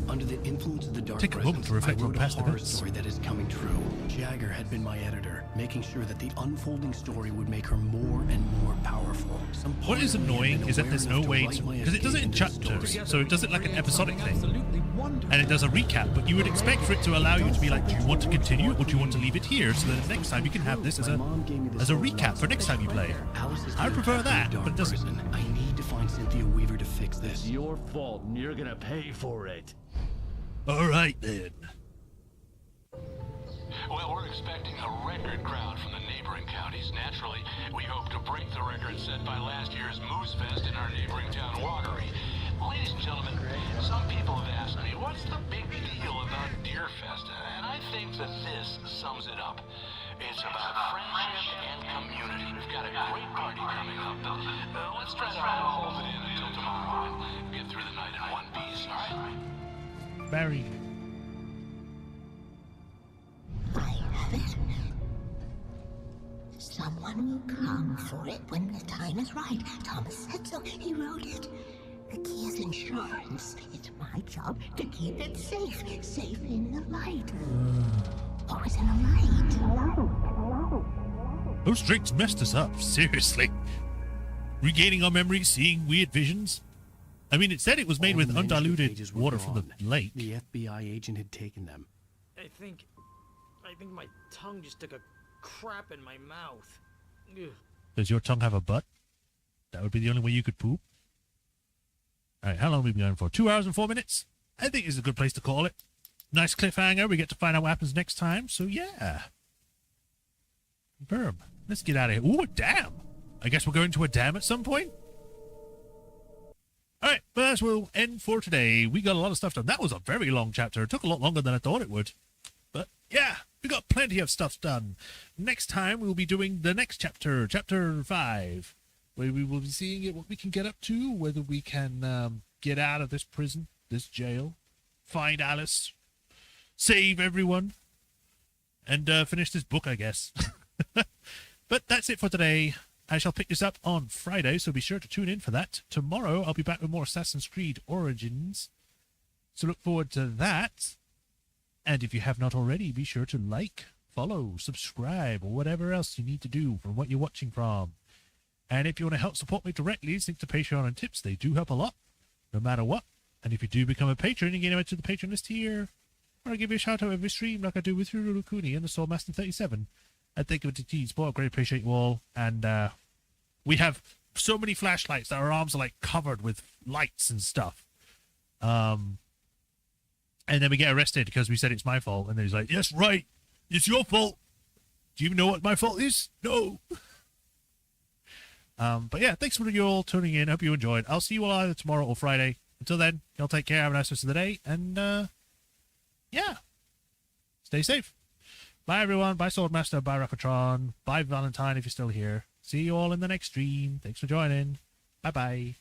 Under the influence of the dark Take a moment to reflect I on wrote past a horror events. story that is coming true. Jagger had been my editor, making sure that the unfolding story would make her more and more powerful. What is annoying is that there's no way to... Because it does it in chapters, so it does it like an episodic thing. And it does a recap, but you would expect for it to allow you to be like, do you want to continue or do you want to leave it here so that next time you can have this as a recap for next time you play. I prefer that, but it doesn't. I need to find Cynthia Weaver to fix this. It's your fault, and you're gonna pay for it. All right, then. Well, we're expecting a record crowd from the neighboring counties. Naturally, we hope to break the record set by last year's Moose Fest in our neighboring town, Watery. Ladies and gentlemen, some people have asked me, what's the big deal about Deer Fest? And I think that this sums it up. It's about friendship and community. We've got a great party coming up, but let's try to hold it in until tomorrow and get through the night in one piece, all right? Barry. I have it. Someone will come for it when the time is right. Thomas said so. He wrote it. The key is insurance. It's my job to keep it safe. Safe in the light. Always in the light. Those drinks messed us up, seriously. Regaining our memories, seeing weird visions. I mean, it said it was made with undiluted water from the lake. The FBI agent had taken them. I think my tongue just took a crap in my mouth. Ugh. Does your tongue have a butt? That would be the only way you could poop. All right, how long have we been going for? 2 hours and 4 minutes? I think it's a good place to call it. Nice cliffhanger. We get to find out what happens next time. So, yeah. Boom. Let's get out of here. Ooh, a dam. I guess we're going to a dam at some point? All right, but that's where we'll end for today. We got a lot of stuff done. That was a very long chapter. It took a lot longer than I thought it would. But, yeah, we got plenty of stuff done. Next time, we'll be doing the next chapter, Chapter 5, where we will be seeing what we can get up to, whether we can get out of this prison, this jail, find Alice, save everyone, and finish this book, I guess. But that's it for today. I shall pick this up on Friday, so be sure to tune in for that. Tomorrow, I'll be back with more Assassin's Creed Origins, so look forward to that. And if you have not already, be sure to like, follow, subscribe, or whatever else you need to do from what you're watching from. And if you want to help support me directly, link to Patreon and tips. They do help a lot, no matter what. And if you do become a patron, you get added to the patron list here. Or I give you a shout out every stream like I do with Ruru Kuni and the Soulmaster 37. I think of it to support. I greatly appreciate you all. And we have so many flashlights that our arms are like covered with lights and stuff. And then we get arrested because we said it's my fault. And then he's like, yes, right. It's your fault. Do you even know what my fault is? No. But yeah, thanks for you all tuning in. Hope you enjoyed. I'll see you all either tomorrow or Friday. Until then, y'all take care. Have a nice rest of the day. And yeah, stay safe. Bye, everyone. Bye, Swordmaster. Bye, Rapatron. Bye, Valentine, if you're still here. See you all in the next stream. Thanks for joining. Bye-bye.